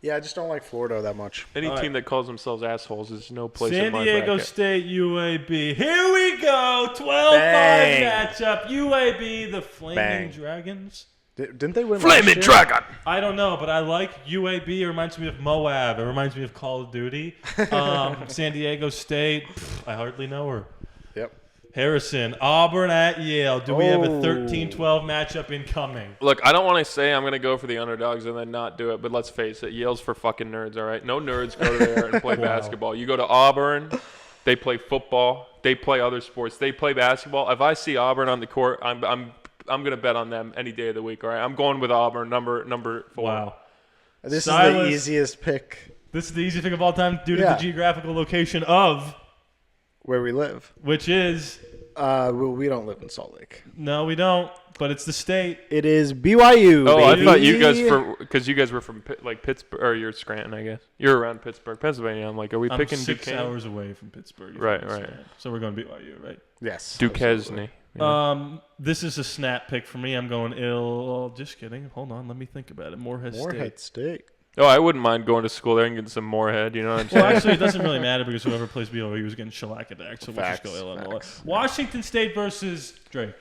Yeah, I just don't like Florida that much. Any All team right. that calls themselves assholes is no place in San my Diego bracket. State, UAB. Here we go. 12-5 Bang. matchup. UAB, the Flaming Bang. Dragons. Didn't they win Flaming last year? Dragon! I don't know, but I like UAB. It reminds me of Moab. It reminds me of Call of Duty. San Diego State. I hardly know her. Yep. Harrison, Auburn at Yale. Do we have a Oh. 13-12 matchup incoming? Look, I don't want to say I'm going to go for the underdogs and then not do it, but let's face it, Yale's for fucking nerds, all right? No nerds go there and play basketball. You go to Auburn, they play football, they play other sports, they play basketball. If I see Auburn on the court, I'm going to bet on them any day of the week, all right? I'm going with Auburn, number 4. Wow. This Silas. is the easiest pick This is the easiest pick of all time due to Yeah. the geographical location of, where we live. which is, Well, we don't live in Salt Lake. no, we don't. but it's the state. It is BYU. Oh, baby. I thought you guys because you guys were from Pittsburgh, or you're Scranton, I guess. You're around Pittsburgh, Pennsylvania. I'm like, are we I'm picking 6 Duquesne? hours away from Pittsburgh. Right. So we're going to BYU, right? Yes. Duquesne. Yeah. This is a snap pick for me. I'm going ill. Just kidding. Hold on. Let me think about it. Morehead State. State. Oh, I wouldn't mind going to school there and getting some Morehead. You know what I'm saying? Well, actually, it doesn't really matter because whoever plays BYU is getting shellacked. So we'll just go Illinois. Washington State versus Drake.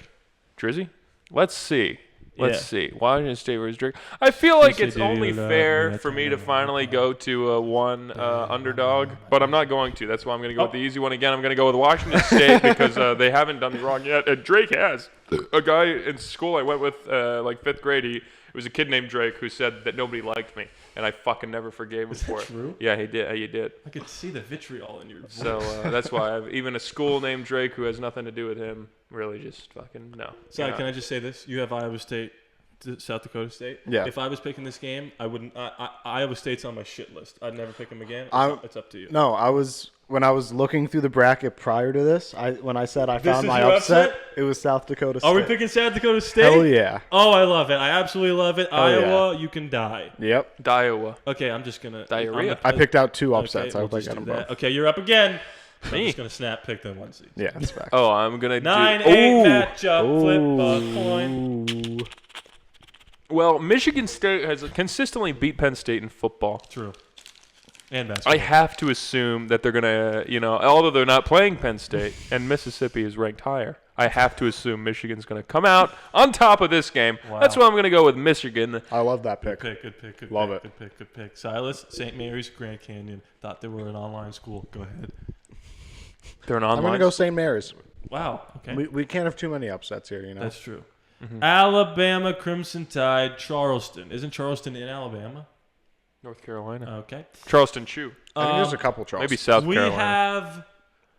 Drizzy? Let's see. Washington State versus Drake. I feel like it's only fair for me to finally go to one underdog, but I'm not going to. That's why I'm going to go with the easy one again. I'm going to go with Washington State because they haven't done the wrong yet. And Drake has. A guy in school I went with, like 5th grade, it was a kid named Drake who said that nobody liked me, and I fucking never forgave him for it. True? Yeah, he did. He did. I could see the vitriol in your voice. So that's why even a school named Drake who has nothing to do with him really just fucking no. Sorry, can I just say this? You have Iowa State, South Dakota State. Yeah. If I was picking this game, I wouldn't. Iowa State's on my shit list. I'd never pick them again. It's up to you. No, when I was looking through the bracket prior to this, when I said I found my your upset, upset? it was South Dakota State. Are we picking South Dakota State? Hell yeah. Oh, I love it. I absolutely love it. Iowa, yeah. you can die. Yep. Iowa. Okay, I'm just gonna Diarrhea. I picked out 2 upsets. Okay, I hope we'll I just got them do that. both. Okay, you're up again. Me? I'm just gonna snap pick the 1 seed. Yeah, that's fact. Oh, I'm gonna 9-8 matchup. Flip a coin. Well, Michigan State has consistently beat Penn State in football. True. And basketball. I have to assume that they're gonna, although they're not playing Penn State and Mississippi is ranked higher, I have to assume Michigan's gonna come out on top of this game. Wow. That's why I'm gonna go with Michigan. I love that pick. Good pick. Love it. Good pick. Silas, St. Mary's, Grand Canyon. Thought they were an online school. Go ahead. They're an I'm online. going to go St. Mary's. Wow. Okay. We can't have too many upsets here, That's true. Mm-hmm. Alabama Crimson Tide, Charleston. Isn't Charleston in Alabama? North Carolina. Okay. Charleston Chew. I think there's a couple Charleston. Maybe South We Carolina. have,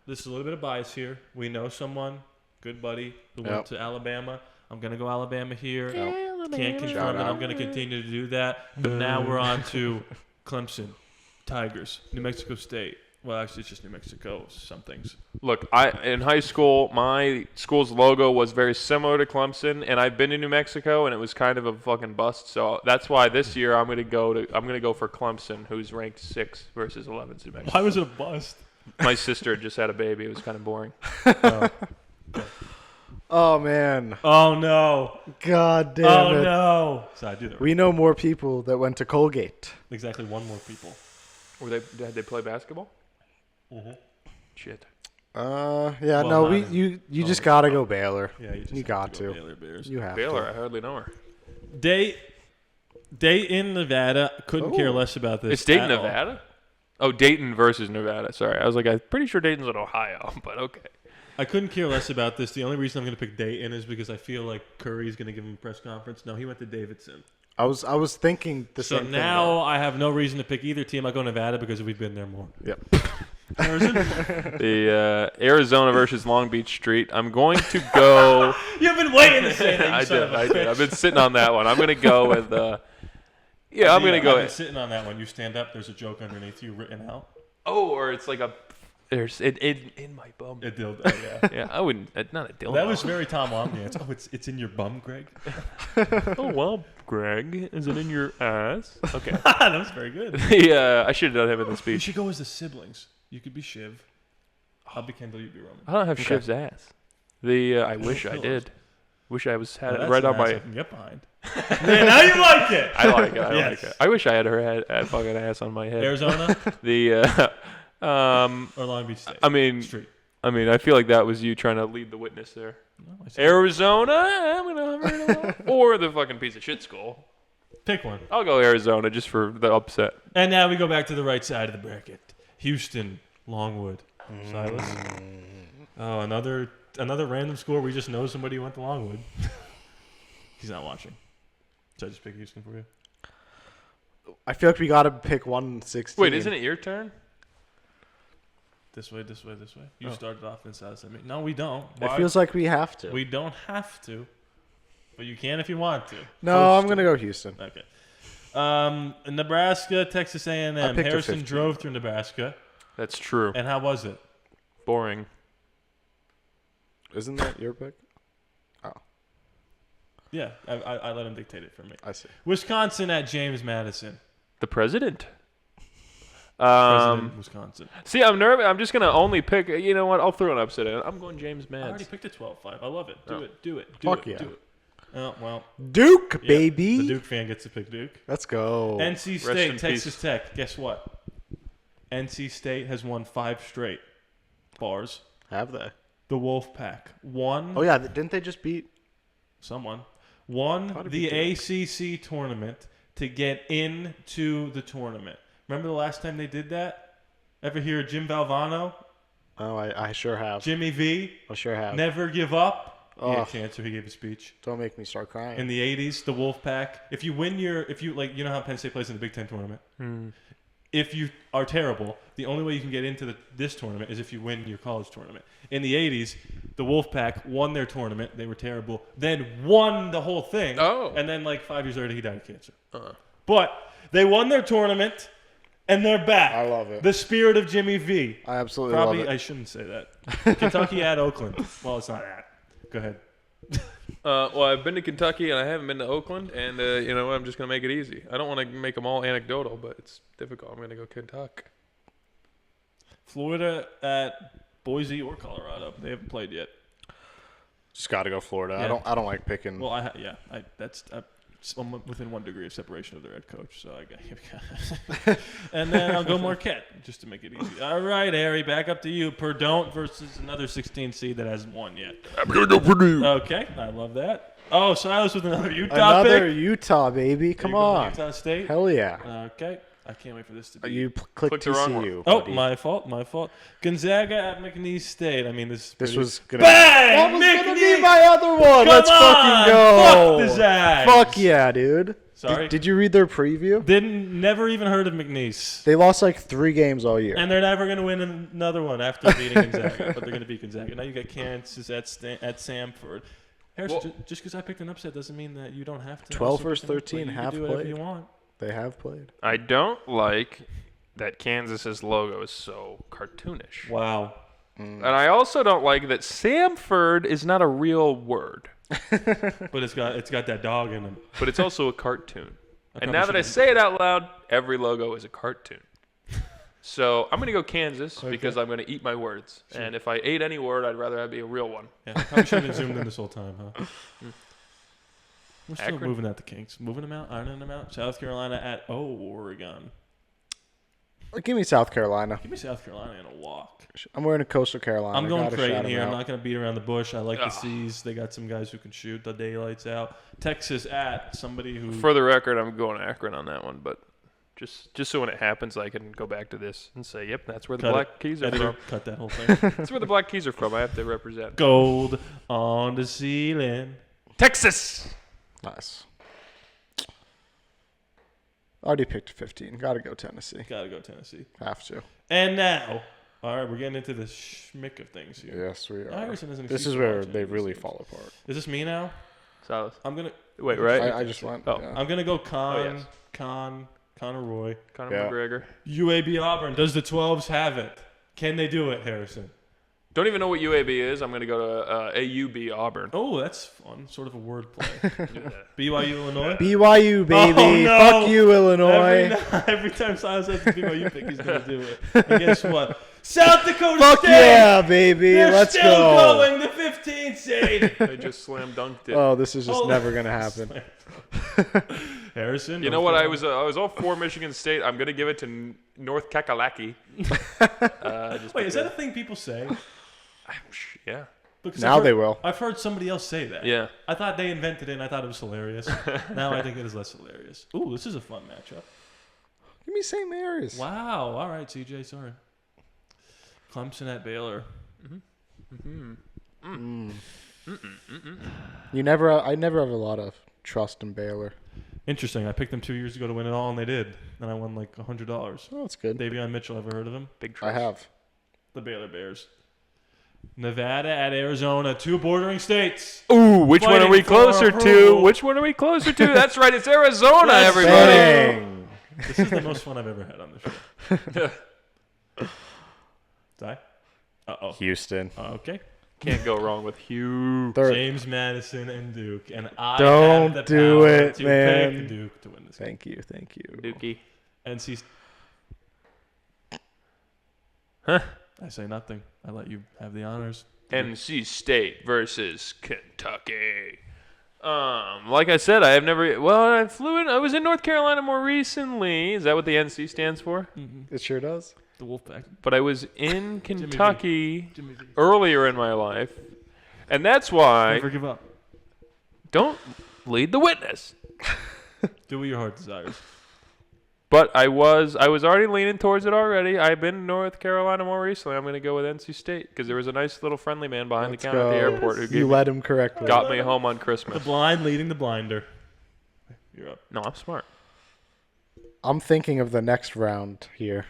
this is a little bit of bias here. We know someone, good buddy, who went Yep. to Alabama. I'm going to go Alabama here. Yep. Can't confirm that I'm going to continue to do that. But now we're on to Clemson, Tigers, New Mexico State. Well, actually, it's just New Mexico, some things. Look, in high school, my school's logo was very similar to Clemson, and I've been to New Mexico, and it was kind of a fucking bust. So that's why this year I'm gonna go for Clemson, who's ranked 6 versus 11 New Mexico. Why was it a bust? My sister just had a baby. It was kind of boring. Oh, man. Oh, no. God damn Oh, it. no. So I do that. We know more people that went to Colgate. Exactly one more people. Did they play basketball? Mm-hmm. Shit. Yeah, Well, no, not you just gotta go Baylor. Yeah, you just you have got to. Go to. Baylor Bears. You have Baylor, to. I hardly know her. Dayton, Nevada. Couldn't care less about this. It's Dayton, at all. Nevada? Oh, Dayton versus Nevada. Sorry. I was like, I'm pretty sure Dayton's in Ohio, but okay. I couldn't care less about this. The only reason I'm going to pick Dayton is because I feel like Curry's going to give him a press conference. No, he went to Davidson. I was thinking the same So thing. now I have no reason to pick either team. I go Nevada because we've been there more. Yep. The Arizona versus Long Beach Street. I'm going to go. You've been waiting to say that. I did. I've been sitting on that one. I'm going to go with. Yeah, I'm going to go. I've been sitting on that one. You stand up. There's a joke underneath you written out. Oh, or it's like a. There's it in my bum. A dildo. Yeah. Yeah, I wouldn't. Not a dildo. That was very Tom Omni. Oh, it's in your bum, Greg. Oh well, Greg, is it in your ass? Okay. That was very good. Yeah, I should have done him in the You speech. should go as the siblings. You could be Shiv. I'll be Kendall. You be Roman. I don't have Shiv's ass. I wish I did. Wish I had Well, it right on my. I can get behind. Yeah, now you like it. I like it. I Yes. like it. I wish I had her fucking ass on my head. Arizona or Long Beach State. I mean, Street. I feel like that was you trying to lead the witness there. No, I said- Arizona, I'm gonna or the fucking piece of shit school. Pick one. I'll go Arizona just for the upset. And now we go back to the right side of the bracket. Houston, Longwood. Silas. Oh, another random score. We just know somebody who went to Longwood. He's not watching. Should I just pick Houston for you? I feel like we gotta pick 116. Wait, isn't it your turn? This way. You started off and Silas said me. No, we don't. It feels like we have to. We don't have to. But you can if you want to. No, I'm gonna go Houston. Okay. Nebraska, Texas A&M. I picked a Harrison 15. drove through Nebraska. That's true. And how was it? Boring. Isn't that your pick? Oh. Yeah, I let him dictate it for me. I see. Wisconsin at James Madison. The president. President, Wisconsin. See, I'm nervous. I'm just gonna only pick. You know what? I'll throw an upset in. I'm going James Mads. I already picked a 12-5. I love it. Do it. Fuck yeah. Do it. Oh, well. Duke, Yeah, baby. The Duke fan gets to pick Duke. Let's go. NC in State, Texas peace. Tech. Guess what? NC State has won 5 straight. Bars. Have they? The Wolfpack won. Oh, yeah. Didn't they just beat? Someone won Thought it'd the be Duke. ACC tournament to get into the tournament. Remember the last time they did that? Ever hear of Jim Valvano? Oh, I sure have. Jimmy V? I sure have. Never give up. He had Ugh. cancer. He gave a speech. Don't make me start crying. In the 80s, the Wolfpack. If you know how Penn State plays in the Big Ten tournament? If you are terrible, the only way you can get into this tournament is if you win your college tournament. In the 80s, the Wolfpack won their tournament. They were terrible. Then won the whole thing. Oh. And then 5 years later, he died of cancer. But they won their tournament, and they're back. I love it. The spirit of Jimmy V. I absolutely Probably, love it. I shouldn't say that. Kentucky at Oakland. Well, it's not at. Go ahead. Well, I've been to Kentucky and I haven't been to Oakland, and you know what? I'm just gonna make it easy. I don't want to make them all anecdotal, but it's difficult. I'm gonna go Kentucky. Florida at Boise or Colorado. They haven't played yet. Just got to go Florida. Yeah. I don't like picking. Well, I'm within 1 degree of separation of their head coach, so I got. And then I'll go Marquette just to make it easy. All right, Harry, back up to you. Purdue versus another 16 seed that hasn't won yet. I'm gonna go Purdue. Okay, I love that. Oh, Silas with another Utah Another pick. Utah, baby. Come You're going on. Utah State. Hell yeah. Okay, I can't wait for this to be. You click Clicked the wrong TCU. Oh, buddy. my fault. Gonzaga at McNeese State. I mean, this was gonna. Bang! That was gonna McNeese! be my other one. Come Let's on! fucking go. Fuck the Zags. Fuck yeah, dude. Sorry? Did you read their preview? Never even heard of McNeese. They lost 3 games all year. And they're never going to win another one after beating Gonzaga. But they're going to beat Gonzaga. Now you got Kansas at Samford. Harrison, just because I picked an upset doesn't mean that you don't have to. 12 also versus pick an upset. 13 You can have do whatever played. you want. They have played. I don't like that Kansas's logo is so cartoonish. Wow. And I also don't like that Samford is not a real word, But it's got that dog in him. but it's also a cartoon. And probably now that I shouldn't- say it out loud, every logo is a cartoon. So I'm going to go Kansas because I'm going to eat my words. And if I ate any word, I'd rather it be a real one. Yeah, probably should have been zoomed in this whole time, huh? We're still Akron? moving out the kinks. Moving them out, ironing them out. South Carolina at Oregon. Give me South Carolina. Give me South Carolina in a walk. I'm wearing a Coastal Carolina. I'm going Gotta Creighton shout 'em here. I'm out. not going to beat around the bush. I like the C's. They got some guys who can shoot the daylights out. Texas at somebody who. For the record, I'm going Akron on that one, but just so when it happens, I can go back to this and say, yep, that's where the Black Keys are Editor, from. cut that whole thing. That's where the Black Keys are from. I have to represent. Gold on the ceiling. Texas! Nice. Already picked 15. Gotta go Tennessee. Gotta go Tennessee. Have to. And now, all right, we're getting into the schmick of things here. Yes, we are. Iverson isn't This excused is for where watching they these really things. fall apart. Is this me now? Silas. I'm gonna Wait, right? I just went. Oh. yeah. I'm gonna go yes. Connor Roy. Conor Yeah. McGregor. UAB Auburn. Does the 12s have it? Can they do it, Harrison? Don't even know what UAB is. I'm going to go to AUB Auburn. Oh, that's fun. Sort of a word play. BYU Illinois. BYU, baby. Oh, no. Fuck you, Illinois. Every time Silas has the BYU pick, he's gonna do it. And guess what? South Dakota Fuck State. yeah, baby. They're Let's still go. going the 15th seed. They just slam dunked it. Oh, this is just Oh. never going to happen. Harrison. You know what? I was all for Michigan State. I'm going to give it to North Kakalaki. Wait, is that a thing people say? Yeah. Because Now they will. I've heard somebody else say that. Yeah. I thought they invented it and I thought it was hilarious. Now I think it is less hilarious. Ooh, this is a fun matchup. Give me St. Mary's. Wow. All right, CJ. Sorry. Clemson at Baylor. I never have a lot of trust in Baylor. Interesting. I picked them 2 years ago to win it all, and they did. And I won like $100. Oh, that's good. Davion Mitchell, ever heard of him? Big I trust. have. The Baylor Bears. Nevada at Arizona, 2 bordering states. Ooh, which one are Fighting we for closer to? approval. Which one are we closer to? That's right. It's Arizona, Let's everybody. Bang. This is the most fun I've ever had on the show. Die? Uh-oh. Houston. Okay. Can't go wrong with Hugh. James Madison and Duke, and I Don't have the do power it, to man. pick Duke to win this game. Thank you. Dookie. NC. Huh? I say nothing. I let you have the honors. NC State versus Kentucky. Like I said, I have never. Well, I flew in. I was in North Carolina more recently. Is that what the NC stands for? Mm-hmm. It sure does. The Wolfpack. But I was in Kentucky earlier in my life, and that's why. Never give up. Don't lead the witness. Do what your heart desires. But I was already leaning towards it already. I've been in North Carolina more recently. I'm going to go with NC State because there was a nice little friendly man behind the counter at the airport who led him correctly. Got me home on Christmas. The blind leading the blinder. You're up. No, I'm smart. I'm thinking of the next round here.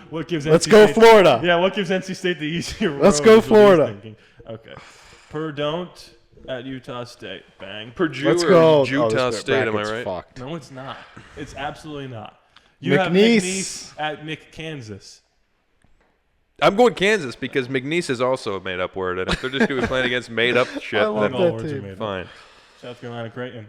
What gives Let's NC go State, Florida. Yeah, what gives NC State the easier road? Let's go is what he's Florida. thinking. Okay. Per don't at Utah State. Bang. Purdue Let's or go. Utah State, am I bracket's right? Fucked. No, it's not. It's absolutely not. You have McNeese. McNeese at McKansas. I'm going Kansas because McNeese is also a made-up word, and if they're just going to be playing against made-up shit, I love then that words are team. made up. fine. South Carolina Creighton.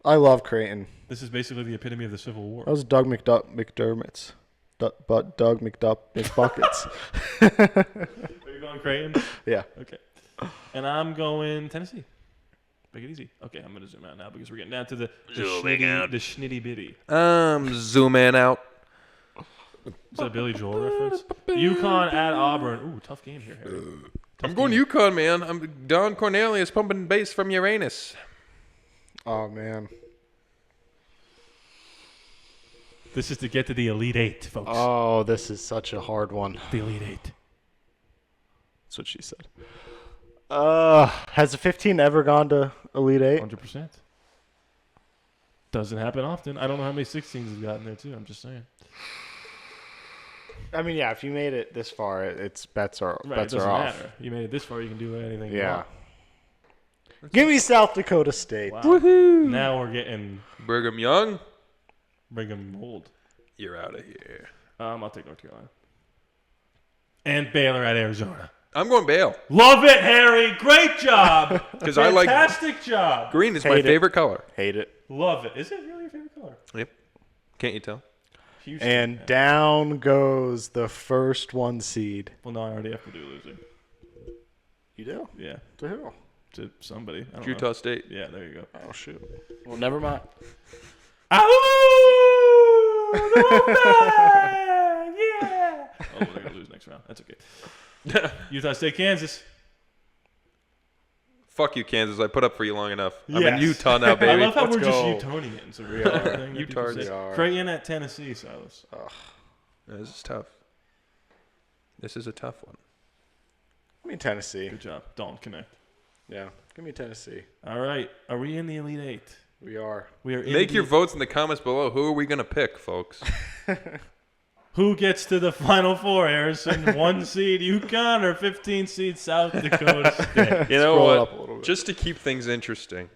I love Creighton. This is basically the epitome of the Civil War. That was Doug McDermott's. But Doug McBuckets. Are you going Creighton? Yeah. Okay. And I'm going Tennessee. Make it easy. Okay, I'm going to zoom out now because we're getting down to the schnitty bitty. Zooming out. Is that a Billy Joel reference? UConn at Auburn. Ooh, tough game here, Harry. I'm going UConn, man. I'm Don Cornelius pumping bass from Uranus. Oh, man. This is to get to the Elite Eight, folks. Oh, this is such a hard one. The Elite Eight. That's what she said. Has the 15 ever gone to Elite 8? 100%. Doesn't happen often. I don't know how many 16s have gotten there, too. I'm just saying. I mean, yeah, if you made it this far, it's bets are Right, bets it doesn't are off. matter. You made it this far, you can do anything you Yeah. want. Give me South Dakota State. Wow. Woohoo! Now we're getting Brigham Young, Brigham Old. you're out of here. I'll take North Carolina. And Baylor at Arizona. I'm going Bale. Love it, Harry. Great job. 'Cause I like- Fantastic job. Green is my Hate it. favorite color. Hate it. Love it. Is it really your favorite color? Yep. Can't you tell? Houston. And down goes the first 1 seed. Well, no, I already have Purdue losing. You do? Yeah. To who? To somebody. I don't Utah know. State. Yeah, there you go. Oh, shoot. Well, never mind. Ow! The Wolfpack! Yeah! Oh, we're going to lose next round. That's okay. Utah State, Kansas. Fuck you, Kansas. I put up for you long enough. I'm in Yes. Utah now, baby. I love how Let's we're go. just Utonians. A real thing that people Utards. say. We are. Creighton at Tennessee, Silas. This is tough. This is a tough one. Give me Tennessee. Good job. Don't connect. Yeah. Give me Tennessee. All right. Are we in the Elite Eight? We are. We are in Make the- your votes in the comments below. Who are we going to pick, folks? Who gets to the Final Four, Harrison? 1 seed UConn or 15 seed South Dakota State? You know Scroll what? up a little bit. Just to keep things interesting.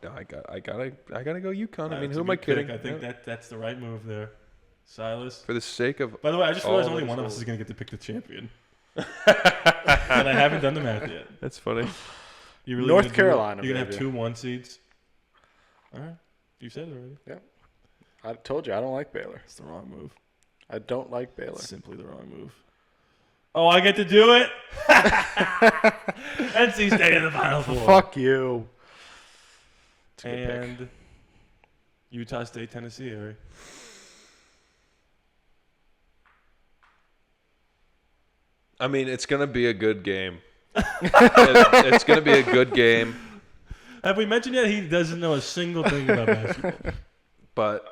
No, I gotta go UConn. I mean, That's who a am I good pick. kidding? I think Yeah. that's the right move there. Silas. For the sake of By the way, I just realized all only that one of is us is going to get to pick the champion. And I haven't done the math yet. That's funny. You really North gonna do it? Carolina, You're going to have baby. 2 1 seeds? All right. You said it already. Yeah. I told you I don't like Baylor. It's the wrong move. I don't like Baylor. Simply the wrong move. Oh, I get to do it? NC State in the Final Four. Fuck you. It's a good pick. And Utah State, Tennessee, Harry. I mean, it's gonna be a good game. It's gonna be a good game, Have we mentioned yet he doesn't know a single thing about basketball? but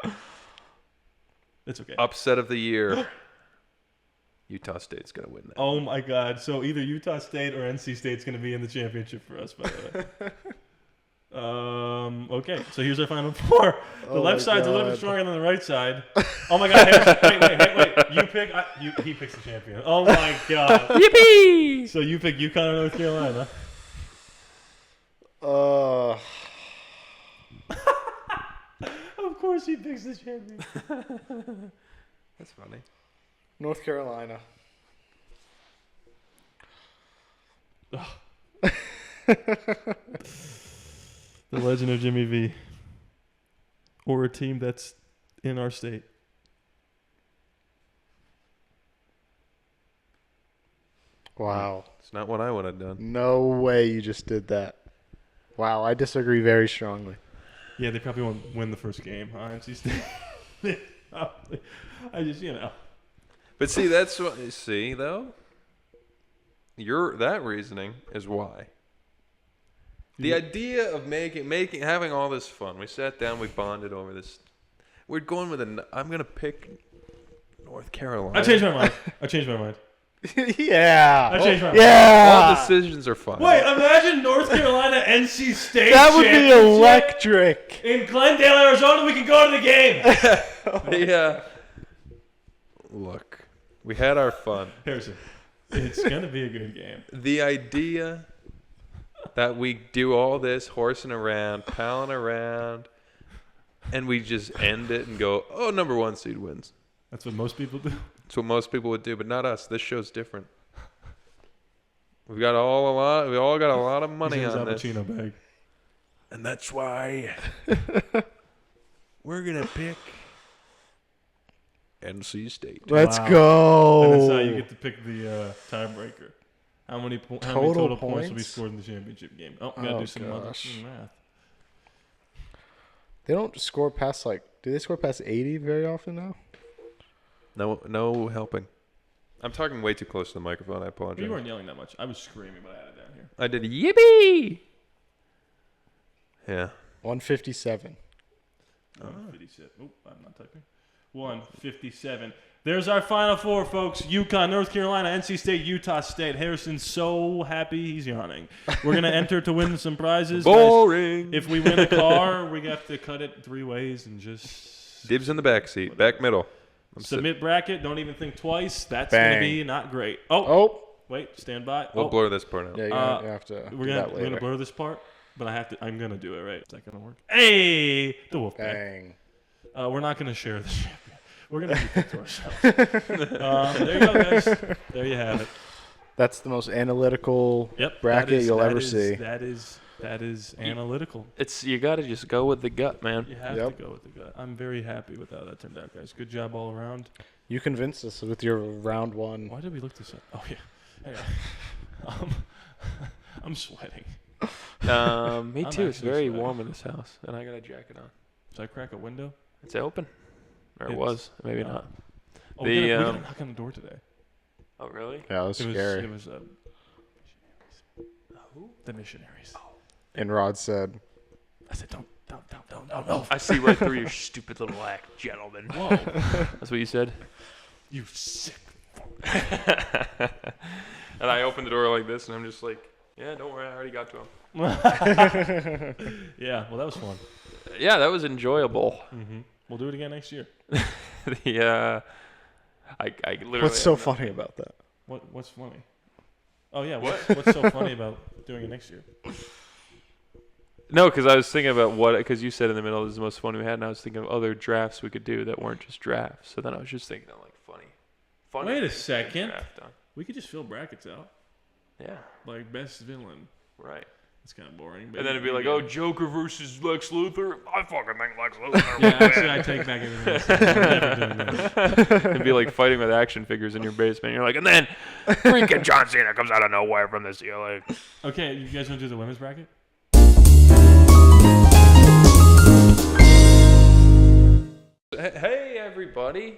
It's okay. upset of the year. Utah State's gonna win that. Oh my God! So either Utah State or NC State's going to be in the championship for us. By the way. Okay. So here's our Final Four. The Oh left my side's a little bit God. stronger than the right side. Oh my God! Wait! You pick. He picks the champion. Oh my God! Yippee! So you pick UConn or North Carolina? Of course he picks the champion. That's funny. North Carolina. The Legend of Jimmy V. Or a team that's in our state. Wow. It's not what I would have done. No way you just did that. Wow, I disagree very strongly. Yeah, they probably won't win the first game. NC State. I just, But see, that's what. See, though, that reasoning is why. The idea of having all this fun. We sat down, we bonded over this. We're going with I'm gonna pick North Carolina. I changed my mind. Yeah. I changed my mind. Yeah. All decisions are fine. Wait, imagine North Carolina, NC State. That would be electric. In Glendale, Arizona, we can go to the game. Yeah. Look, we had our fun. Harrison, it's gonna be a good game. The idea that we do all this horsing around, palling around, and we just end it and go, oh, number 1 seed wins. That's what most people do. That's what most people would do, but not us. This show's different. We all got a lot of money on this. Pacino bag. And that's why we're gonna pick NC State. Let's go. And that's how you get to pick the tiebreaker. How many total points will be scored in the championship game? Oh, we gotta do some math. They don't score past do they score past 80 very often now? No helping. I'm talking way too close to the microphone. I apologize. You weren't yelling that much. I was screaming, but I had it down here. I did yippee. Yeah. 157. 157. Oh, I'm not typing. 157. There's our final four, folks. UConn, North Carolina, NC State, Utah State. Harrison's so happy he's yawning. We're going to enter to win some prizes. Boring. Guys, if we win a car, we have to cut it 3 ways and just... Dibs in the back seat. Back middle. Submit bracket. Don't even think twice. That's going to be not great. Oh. Wait. Stand by. We'll blur this part out. Yeah, you have to We're going to blur this part, but I'm going to do it right. Is that going to work? Hey! The Wolfpack. Bang. We're not going to share this. We're going to keep it to ourselves. There you go, guys. There you have it. That's the most analytical bracket you'll ever see. That is analytical. You got to just go with the gut, man. You have to go with the gut. I'm very happy with how that turned out, guys. Good job all around. You convinced us with your round one. Why did we look this up? Oh, yeah. Anyway. I'm sweating. Me too. It's very warm in this house, and I got a jacket on. Should I crack a window? It's open. Or it was. Maybe not. Oh, we got a knock on the door today. Oh, really? Yeah, it was scary. It was who? The missionaries. Oh. And Rod said, I said, don't. I see right through your stupid little act, gentlemen. Whoa. That's what you said? You sick fuck. And I opened the door like this, and I'm just like, yeah, don't worry, I already got to him. Yeah, well, that was fun. Yeah, that was enjoyable. Mm-hmm. We'll do it again next year. I literally. What's so funny about that? What's funny? Oh yeah, what's so funny about doing it next year? No, because I was thinking about because you said in the middle this is the most fun we had, and I was thinking of other drafts we could do that weren't just drafts. So then I was just thinking of funny. Wait a second. We could just fill brackets out. Yeah. Like best villain. Right. It's kind of boring. And then it'd be like, oh, Joker versus Lex Luthor. I fucking think Lex Luthor. Yeah, actually, I take back everything I said. I'm never doing that. It'd be like fighting with action figures in your basement. You're like, and then freaking John Cena comes out of nowhere from the ceiling. Okay, you guys want to do the women's bracket? Hey, everybody.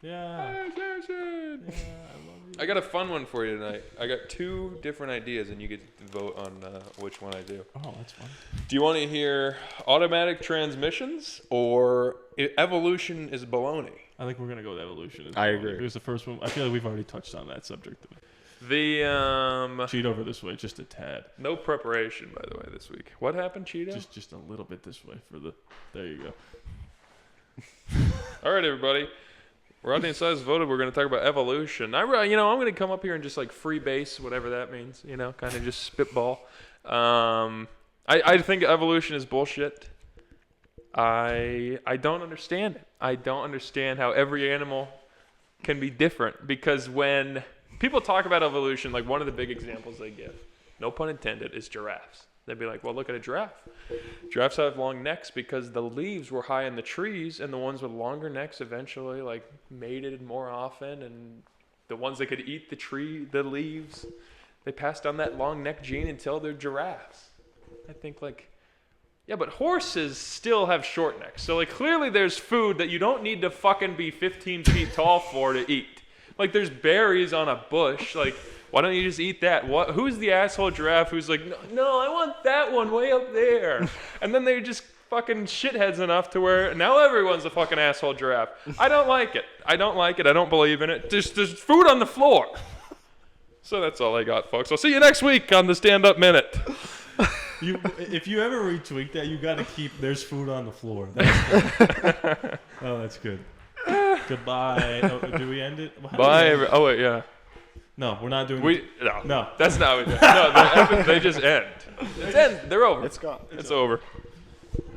Yeah. Hey, Jason. Yeah, I got a fun one for you tonight. I got 2 different ideas, and you get to vote on which one I do. Oh, that's fun. Do you want to hear automatic transmissions or evolution is baloney? I think we're going to go with evolution. I agree. It was the first one. I feel like we've already touched on that subject. Cheat over this way, just a tad. No preparation, by the way, this week. What happened, Cheeto? Just a little bit this way for the. There you go. All right, everybody. Rodney and Size voted. We're going to talk about evolution. I'm going to come up here and just like free base, whatever that means. Kind of just spitball. I think evolution is bullshit. I don't understand it. I don't understand how every animal can be different, because when people talk about evolution, like one of the big examples they give, no pun intended, is giraffes. They'd be like, well, look at a giraffe. Giraffes have long necks because the leaves were high in the trees, and the ones with longer necks eventually like mated more often, and the ones that could eat the leaves, they passed on that long neck gene until they're giraffes. I think like, yeah, but horses still have short necks. So like clearly there's food that you don't need to fucking be 15 feet tall for to eat. Like there's berries on a bush, like why don't you just eat that? Who's the asshole giraffe who's like, no, I want that one way up there. And then they're just fucking shitheads enough to where now everyone's a fucking asshole giraffe. I don't like it. I don't believe in it. There's food on the floor. So that's all I got, folks. I'll see you next week on the Stand-Up Minute. If you ever retweet that, you got to keep "there's food on the floor." That's good. Goodbye. Oh, do we end it? Bye. Oh wait, yeah. No, we're not doing. No, that's not what we do. No, they just end. They're over. It's gone. It's over.